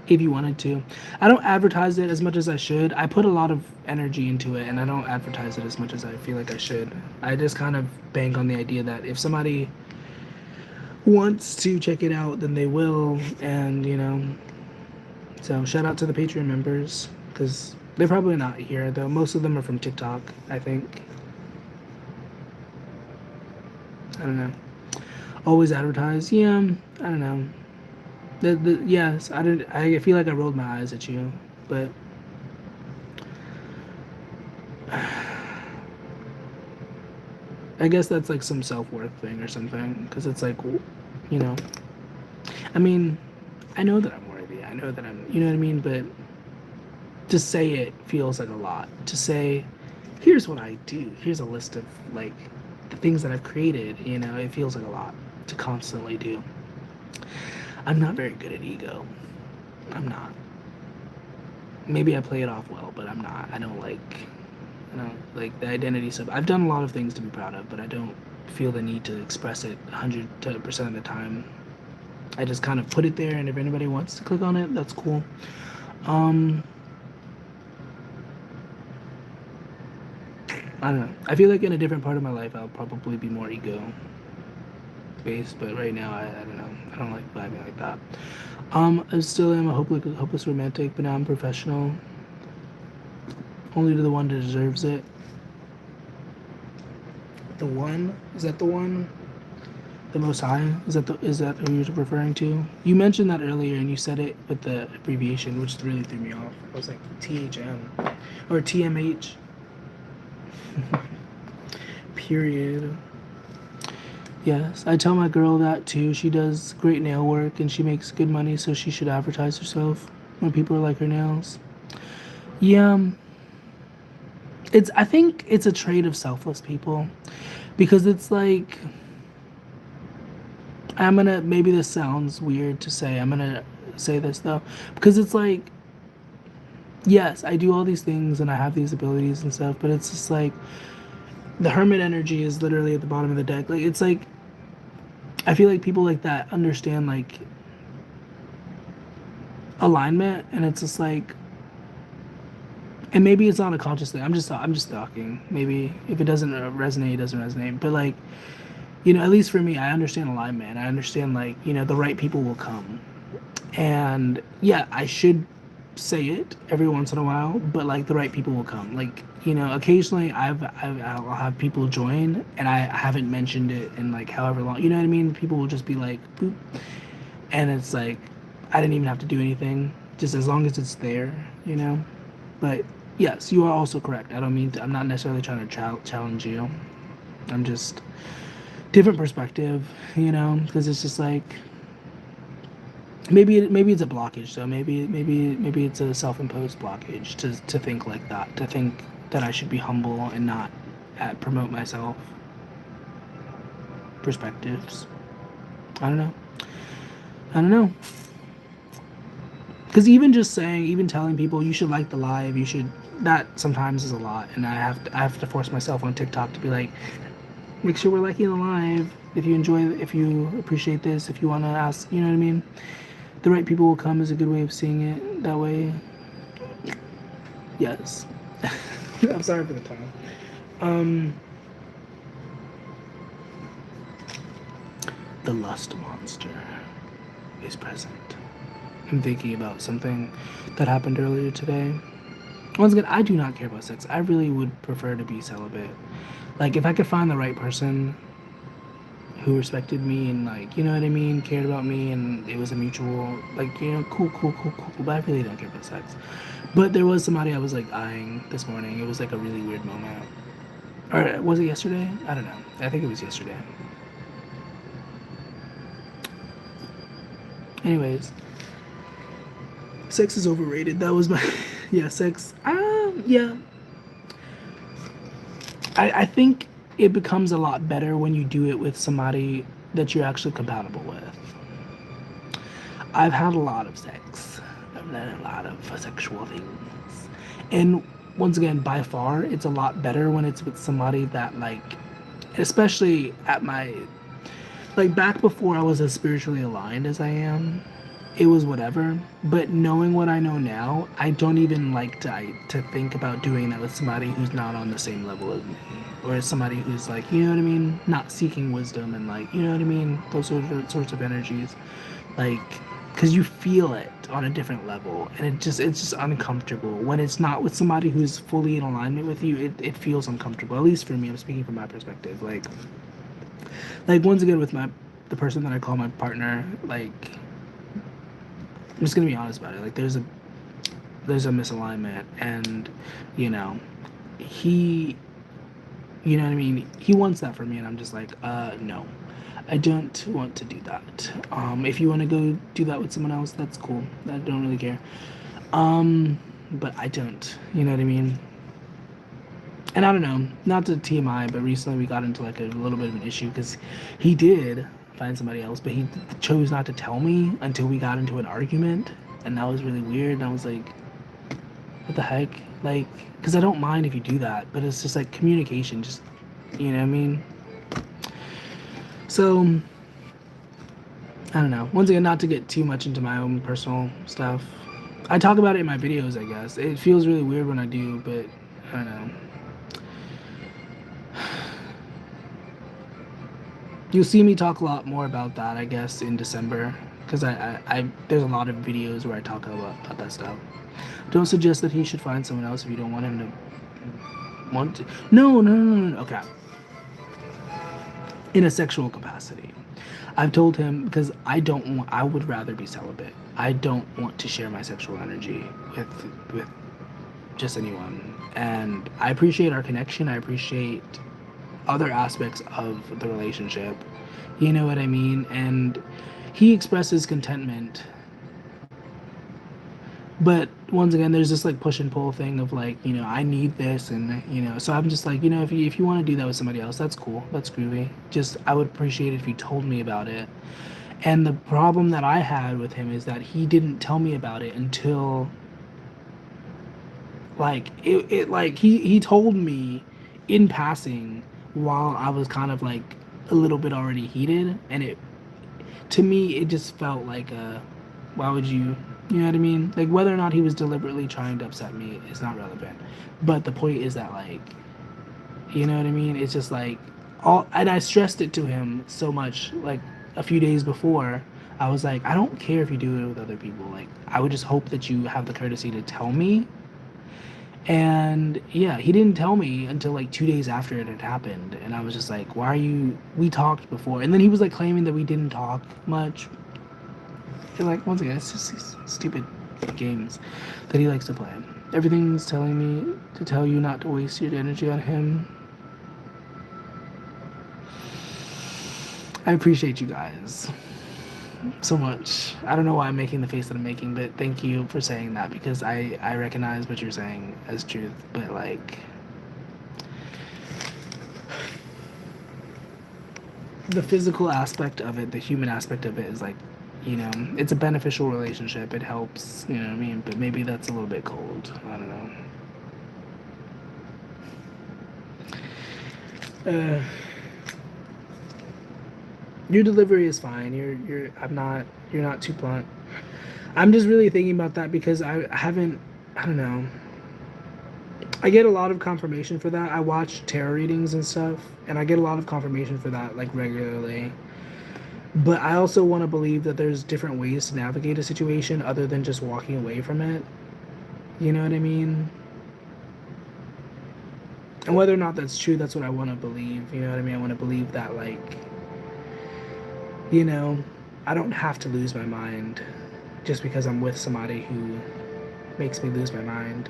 if you wanted to. I don't advertise it as much as I should. I put a lot of energy into it and I don't advertise it as much as I feel like I should. I just kind of bank on the idea that if somebody wants to check it out, then they will. And, you know, so shout out to the Patreon members because they're probably not here, though. Most of them are from TikTok, I think. I don't know. Always advertise. Yeah, I don't know. Yes, I feel like I rolled my eyes at you, but I guess that's like some self-worth thing or something, because it's like, you know, I mean, I know that I'm worthy. I know that I'm, you know what I mean? But to say it feels like a lot. To say, here's what I do. Here's a list of like the things that I've created, you know, it feels like a lot to constantly do. I'm not very good at ego. I'm not. Maybe I play it off well, but I'm not. I don't like the identity stuff. I've done a lot of things to be proud of, but I don't feel the need to express it 100% of the time. I just kind of put it there, and if anybody wants to click on it, that's cool. I don't know. I feel like in a different part of my life, I'll probably be more ego based, but right now, I don't know. I don't like vibing like that. I still am a hopeless romantic, but now I'm professional. Only to the one that deserves it. The one? Is that the one? The Most High? Is that who you're referring to? You mentioned that earlier, and you said it with the abbreviation, which really threw me off. I was like, THM. Or TMH. Period. Yes, I tell my girl that too. She does great nail work and she makes good money, so she should advertise herself when people like her nails. Yeah, I think it's a trait of selfless people, because it's like, maybe this sounds weird to say. I'm gonna say this though, because it's like, yes, I do all these things and I have these abilities and stuff, but it's just like the hermit energy is literally at the bottom of the deck. Like, it's like, I feel like people like that understand like alignment, and it's just like, and maybe it's not a conscious thing. I'm just talking. Maybe if it doesn't resonate, it doesn't resonate. But like, you know, at least for me, I understand alignment. I understand like, you know, the right people will come, and yeah, I should say it every once in a while, but like the right people will come. Like, you know, occasionally I'll have people join and I haven't mentioned it in like however long, you know what I mean? People will just be like, boop. And it's like, I didn't even have to do anything, just as long as it's there, you know? But yes, you are also correct. I'm not necessarily trying to challenge you. I'm just different perspective, you know, because it's just like, maybe it's a blockage though. Maybe it's a self-imposed blockage to think like that, to think that I should be humble and not promote myself. Perspectives. I don't know. Because even telling people you should like the live, that sometimes is a lot, and I have to force myself on TikTok to be like, make sure we're liking the live. If you appreciate this, if you want to ask, you know what I mean? The right people will come is a good way of seeing it that way. Yes. I'm sorry for the time. The lust monster is present. I'm thinking about something that happened earlier today. Once again, I do not care about sex. I really would prefer to be celibate. Like, if I could find the right person who respected me and, like, you know what I mean, cared about me, and it was a mutual, like, you know, cool, but I really don't care about sex. But there was somebody I was, like, eyeing this morning. It was, like, a really weird moment. Or was it yesterday? I don't know. I think it was yesterday. Anyways, sex is overrated. That was my yeah, sex. Yeah. I think it becomes a lot better when you do it with somebody that you're actually compatible with. I've had a lot of sex. I've done a lot of sexual things. And once again, by far, it's a lot better when it's with somebody that, like, especially at my, like, back before I was as spiritually aligned as I am, it was whatever. But knowing what I know now, I don't even like to think about doing that with somebody who's not on the same level as me. Or somebody who's, like, you know what I mean? Not seeking wisdom and, like, you know what I mean? Those sorts of energies. Like, because you feel it on a different level, and it's just uncomfortable when it's not with somebody who's fully in alignment with you. It feels uncomfortable, at least for me. I'm speaking from my perspective. Like once again with the person that I call my partner. Like, I'm just gonna be honest about it. Like, there's a misalignment, and you know he you know what I mean, he wants that for me, and I'm just like, no, I don't want to do that. If you want to go do that with someone else, that's cool. I don't really care. But I don't. You know what I mean? And I don't know, not to TMI, but recently we got into like a little bit of an issue because he did find somebody else, but he chose not to tell me until we got into an argument, and that was really weird. And I was like, what the heck? Like, because I don't mind if you do that, but it's just like communication, just, you know what I mean? So, I don't know. Once again, not to get too much into my own personal stuff. I talk about it in my videos, I guess. It feels really weird when I do, but I don't know. You'll see me talk a lot more about that, I guess, in December, because I there's a lot of videos where I talk about that stuff. Don't suggest that he should find someone else if you don't want him to want to. No. Okay. In a sexual capacity, I've told him, because I would rather be celibate. I don't want to share my sexual energy with just anyone. And I appreciate our connection. I appreciate other aspects of the relationship. You know what I mean? And he expresses contentment. But once again, there's this like push and pull thing of like, I need this, and so I'm just like, if you want to do that with somebody else, that's cool, that's groovy. Just, I would appreciate it if you told me about it. And the problem that I had with him is that he didn't tell me about it until like he told me in passing while I was kind of like a little bit already heated, and it, to me, it just felt like why would you know what I mean? Like, whether or not he was deliberately trying to upset me is not relevant. But the point is that, like, you know what I mean? It's just like, and I stressed it to him so much, like, a few days before. I was like, I don't care if you do it with other people. Like, I would just hope that you have the courtesy to tell me. And yeah, he didn't tell me until like 2 days after it had happened. And I was just like, why are you, we talked before. And then he was like claiming that we didn't talk much. Like, once again, it's just these stupid games that he likes to play. Everything's telling me to tell you not to waste your energy on him. I appreciate you guys so much. I don't know why I'm making the face that I'm making, but thank you for saying that, because I recognize what you're saying as truth. But like, the physical aspect of it, the human aspect of it is like, it's a beneficial relationship. It helps, you know what I mean? But maybe that's a little bit cold. I don't know. Your delivery is fine. You're not too blunt. I'm just really thinking about that because I don't know. I get a lot of confirmation for that. I watch tarot readings and stuff, and I get a lot of confirmation for that, like, regularly. But I also want to believe that there's different ways to navigate a situation other than just walking away from it. You know what I mean? And whether or not that's true, that's what I want to believe. You know what I mean? I want to believe that, like, I don't have to lose my mind just because I'm with somebody who makes me lose my mind.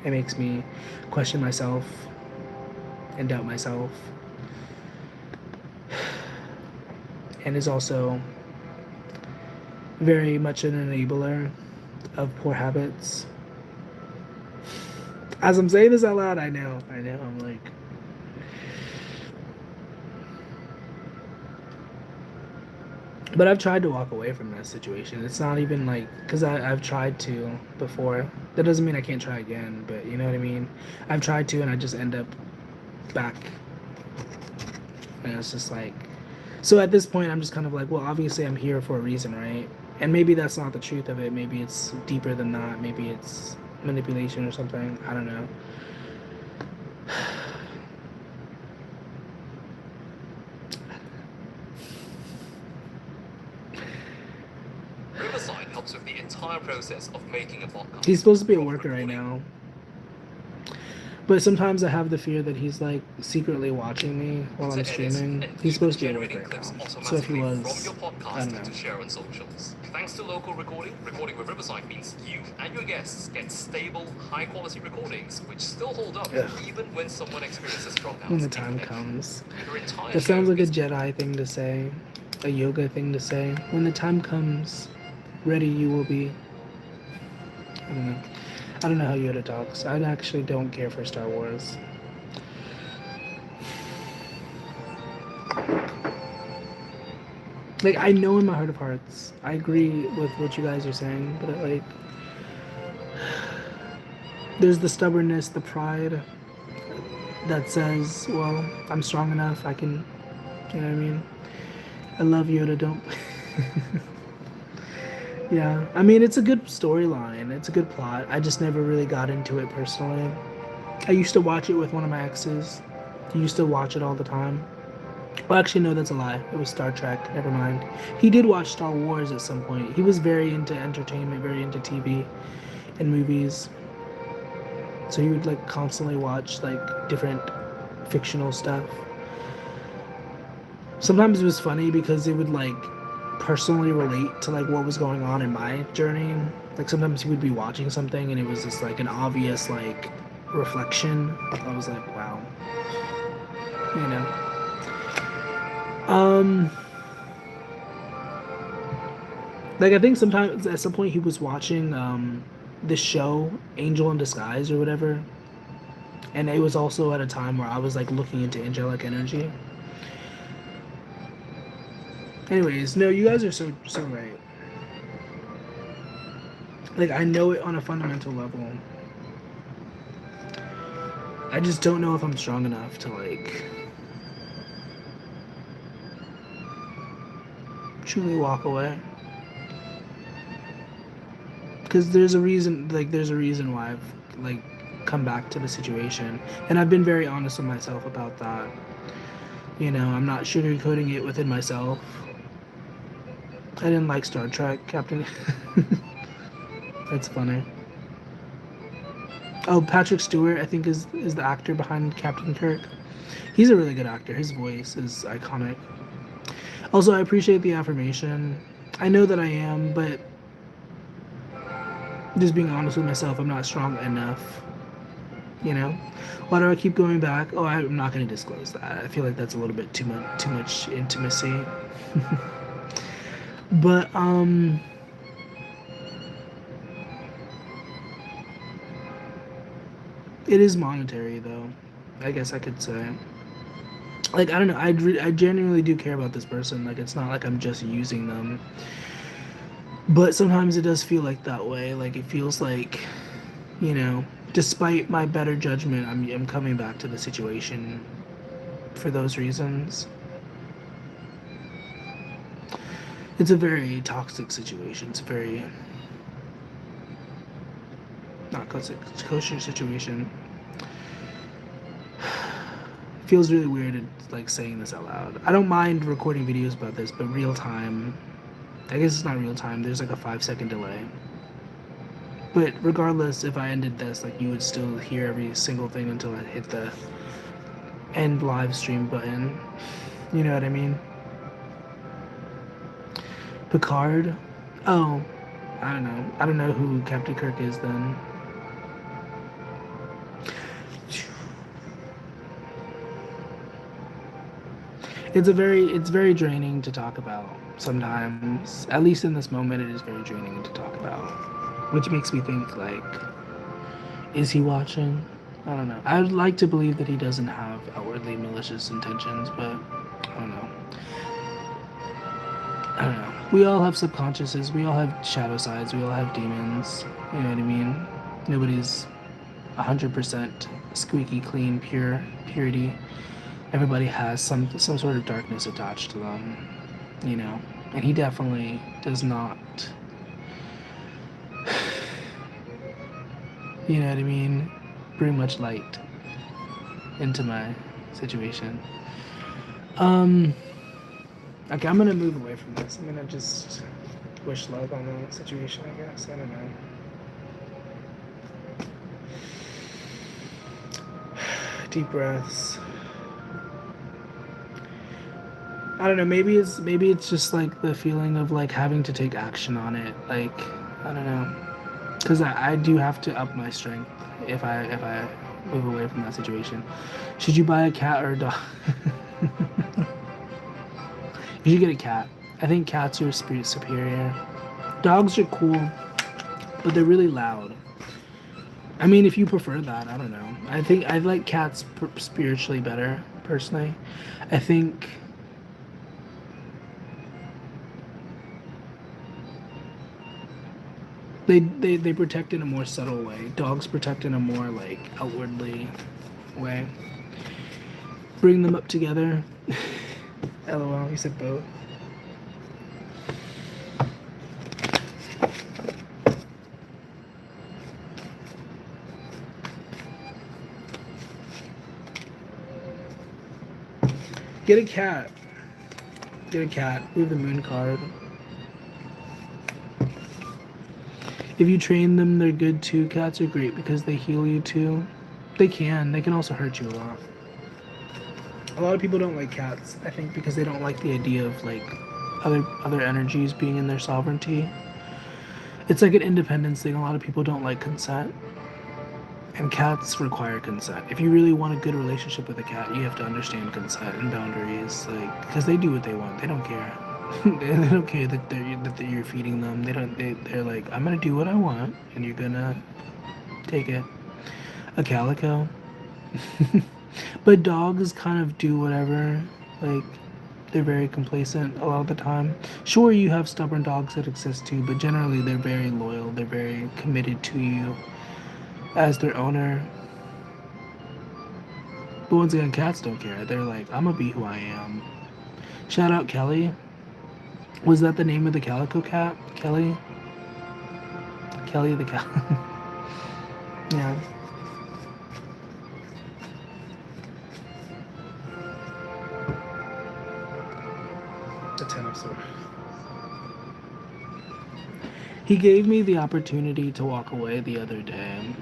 It makes me question myself. and doubt myself, and is also very much an enabler of poor habits. As I'm saying this out loud, I know, I'm like, but I've tried to walk away from that situation. It's not even like, because I've tried to before. That doesn't mean I can't try again, but you know what I mean? I've tried to, and I just end up back. And it's just like, so at this point, I'm just kind of like, well, obviously I'm here for a reason, right? And maybe that's not the truth of it. Maybe it's deeper than that. Maybe it's manipulation or something. I don't know. Riverside helps with the entire process of making a podcast. He's supposed to be a worker right now. But sometimes I have the fear that he's like secretly watching me while I'm streaming. He's supposed to be a worker right now. So if he was, I don't know. To share on socials. Thanks to local recording with Riverside means you and your guests get stable, high-quality recordings which still hold up even when someone experiences dropouts. When the time comes. That sounds like a Jedi thing to say, a yoga thing to say. When the time comes, ready you will be. I don't know. I don't know how Yoda talks. I actually don't care for Star Wars. Like, I know in my heart of hearts, I agree with what you guys are saying, but like, there's the stubbornness, the pride that says, well, I'm strong enough, I can, you know what I mean? I love Yoda, don't... Yeah, I mean, it's a good storyline. It's a good plot. I just never really got into it personally. I used to watch it with one of my exes. He used to watch it all the time. Well, actually, no, that's a lie. It was Star Trek. Never mind. He did watch Star Wars at some point. He was very into entertainment, very into TV and movies. So he would, like, constantly watch, like, different fictional stuff. Sometimes it was funny because it would, like, personally relate to like what was going on in my journey. Like sometimes he would be watching something and it was just like an obvious like reflection. I was like, wow, you know. Like I think sometimes at some point he was watching this show Angel in Disguise or whatever, and it was also at a time where I was like looking into angelic energy. Anyways, no, you guys are so right. Like, I know it on a fundamental level. I just don't know if I'm strong enough to, like, truly walk away. Because there's a reason why I've, like, come back to the situation. And I've been very honest with myself about that. You know, I'm not sugarcoating it within myself. I didn't like Star Trek, Captain. That's funny. Oh, Patrick Stewart, I think, is the actor behind Captain Kirk. He's a really good actor. His voice is iconic. Also, I appreciate the affirmation. I know that I am, but just being honest with myself, I'm not strong enough. You know? Why do I keep going back? Oh, I'm not going to disclose that. I feel like that's a little bit too much intimacy. But, it is monetary, though. I guess I could say. Like, I don't know. I genuinely do care about this person. Like, it's not like I'm just using them. But sometimes it does feel like that way. Like, it feels like, you know, despite my better judgment, I'm coming back to the situation for those reasons. It's a very toxic situation. It's a very not kosher situation. It feels really weird like saying this out loud. I don't mind recording videos about this, but real time, I guess it's not real time. There's like a 5-second delay. But regardless, if I ended this, like you would still hear every single thing until I hit the end live stream button. You know what I mean? Picard? Oh, I don't know. I don't know who Captain Kirk is then. it's very draining to talk about sometimes. At least in this moment, it is very draining to talk about, which makes me think like, is he watching? I don't know. I'd like to believe that he doesn't have outwardly malicious intentions, but I don't know. I don't know. We all have subconsciouses. We all have shadow sides. We all have demons. You know what I mean? Nobody's 100% squeaky clean, purity. Everybody has some sort of darkness attached to them, you know. And he definitely does not. You know what I mean? Bring much light into my situation. Okay, I'm gonna move away from this. I'm gonna just wish love on the situation, I guess. I don't know. Deep breaths. I don't know, maybe it's just like the feeling of like having to take action on it. Like, I don't know. Cause I do have to up my strength if I move away from that situation. Should you buy a cat or a dog? You should get a cat. I think cats are spirit superior. Dogs are cool, but they're really loud. I mean, if you prefer that, I don't know. I think I like cats spiritually better, personally. I think they protect in a more subtle way. Dogs protect in a more like outwardly way. Bring them up together. LOL, you said both. Get a cat. Get a cat. We have the moon card. If you train them, they're good too. Cats are great because they heal you too. They can. They can also hurt you a lot. A lot of people don't like cats, I think, because they don't like the idea of like other energies being in their sovereignty. It's like an independence thing. A lot of people don't like consent. And cats require consent. If you really want a good relationship with a cat, you have to understand consent and boundaries, like, because they do what they want. They don't care. They don't care that you're feeding them. They're like, I'm gonna do what I want, and you're gonna take it. A calico. But dogs kind of do whatever. Like, they're very complacent a lot of the time. Sure, you have stubborn dogs that exist too, but generally they're very loyal. They're very committed to you as their owner. But once again, cats don't care. They're like, I'm gonna be who I am. Shout out Kelly. Was that the name of the calico cat? Kelly? Kelly the cat. Yeah. The Ten of Swords. He gave me the opportunity to walk away the other day,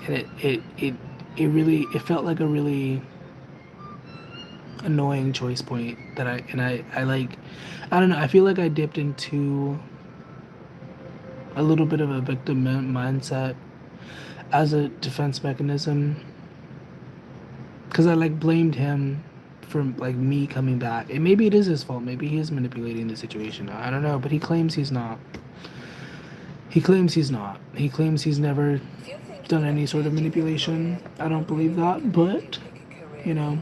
and it felt like a really annoying choice point that I like. I don't know. I feel like I dipped into a little bit of a victim mindset as a defense mechanism, because I like blamed him for like me coming back, and maybe it is his fault. Maybe he is manipulating the situation. I don't know, but he claims he's not. He claims he's not. He claims he's never done any sort of manipulation. I don't believe that, but you know,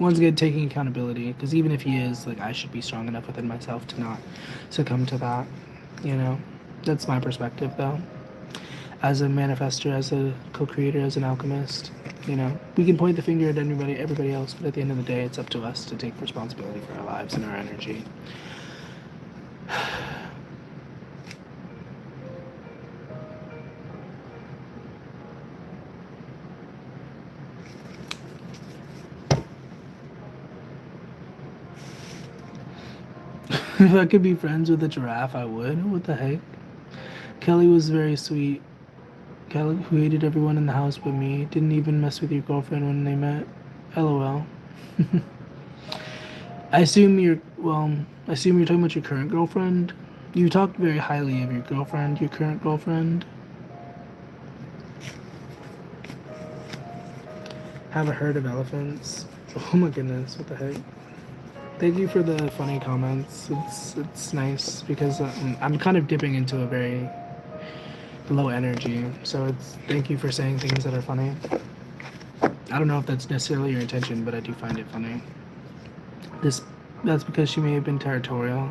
once again, taking accountability, because even if he is, like, I should be strong enough within myself to not succumb to that. You know, that's my perspective, though. As a manifester, as a co-creator, as an alchemist, you know, we can point the finger at everybody else, but at the end of the day, it's up to us to take responsibility for our lives and our energy. If I could be friends with a giraffe, I would. What the heck? Kelly was very sweet. Kelly, who hated everyone in the house but me, didn't even mess with your girlfriend when they met. LOL. I assume you're talking about your current girlfriend. You talked very highly of your girlfriend, your current girlfriend. Have a herd of elephants. Oh my goodness, what the heck? Thank you for the funny comments. It's nice because I'm kind of dipping into a very low energy. So thank you for saying things that are funny. I don't know if that's necessarily your intention, but I do find it funny. That's because she may have been territorial.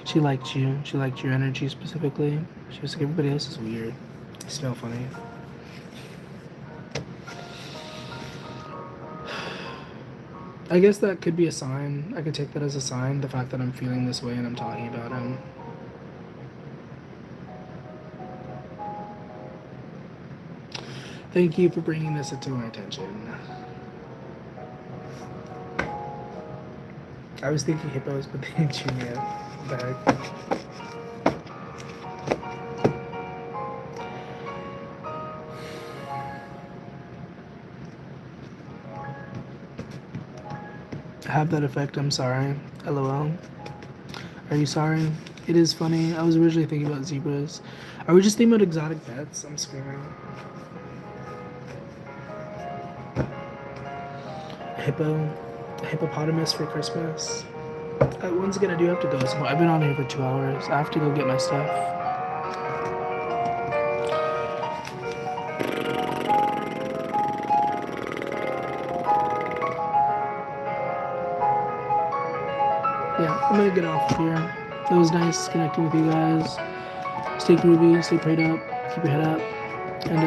She liked you. She liked your energy specifically. She was like, everybody else is weird. You smell funny. I guess that could be a sign. I could take that as a sign, the fact that I'm feeling this way and I'm talking about him. Thank you for bringing this to my attention. I was thinking hippos, but they didn't chew me out. What the heck? Have that effect, I'm sorry. LOL. Are you sorry? It is funny. I was originally thinking about zebras. Are we just thinking about exotic pets? I'm screaming. A hippopotamus for Christmas. When's it gonna do? I have to go. So I've been on here for 2 hours. I have to go get my stuff. Yeah, I'm gonna get off here. It was nice connecting with you guys. Stay groovy, stay prayed up, keep your head up, and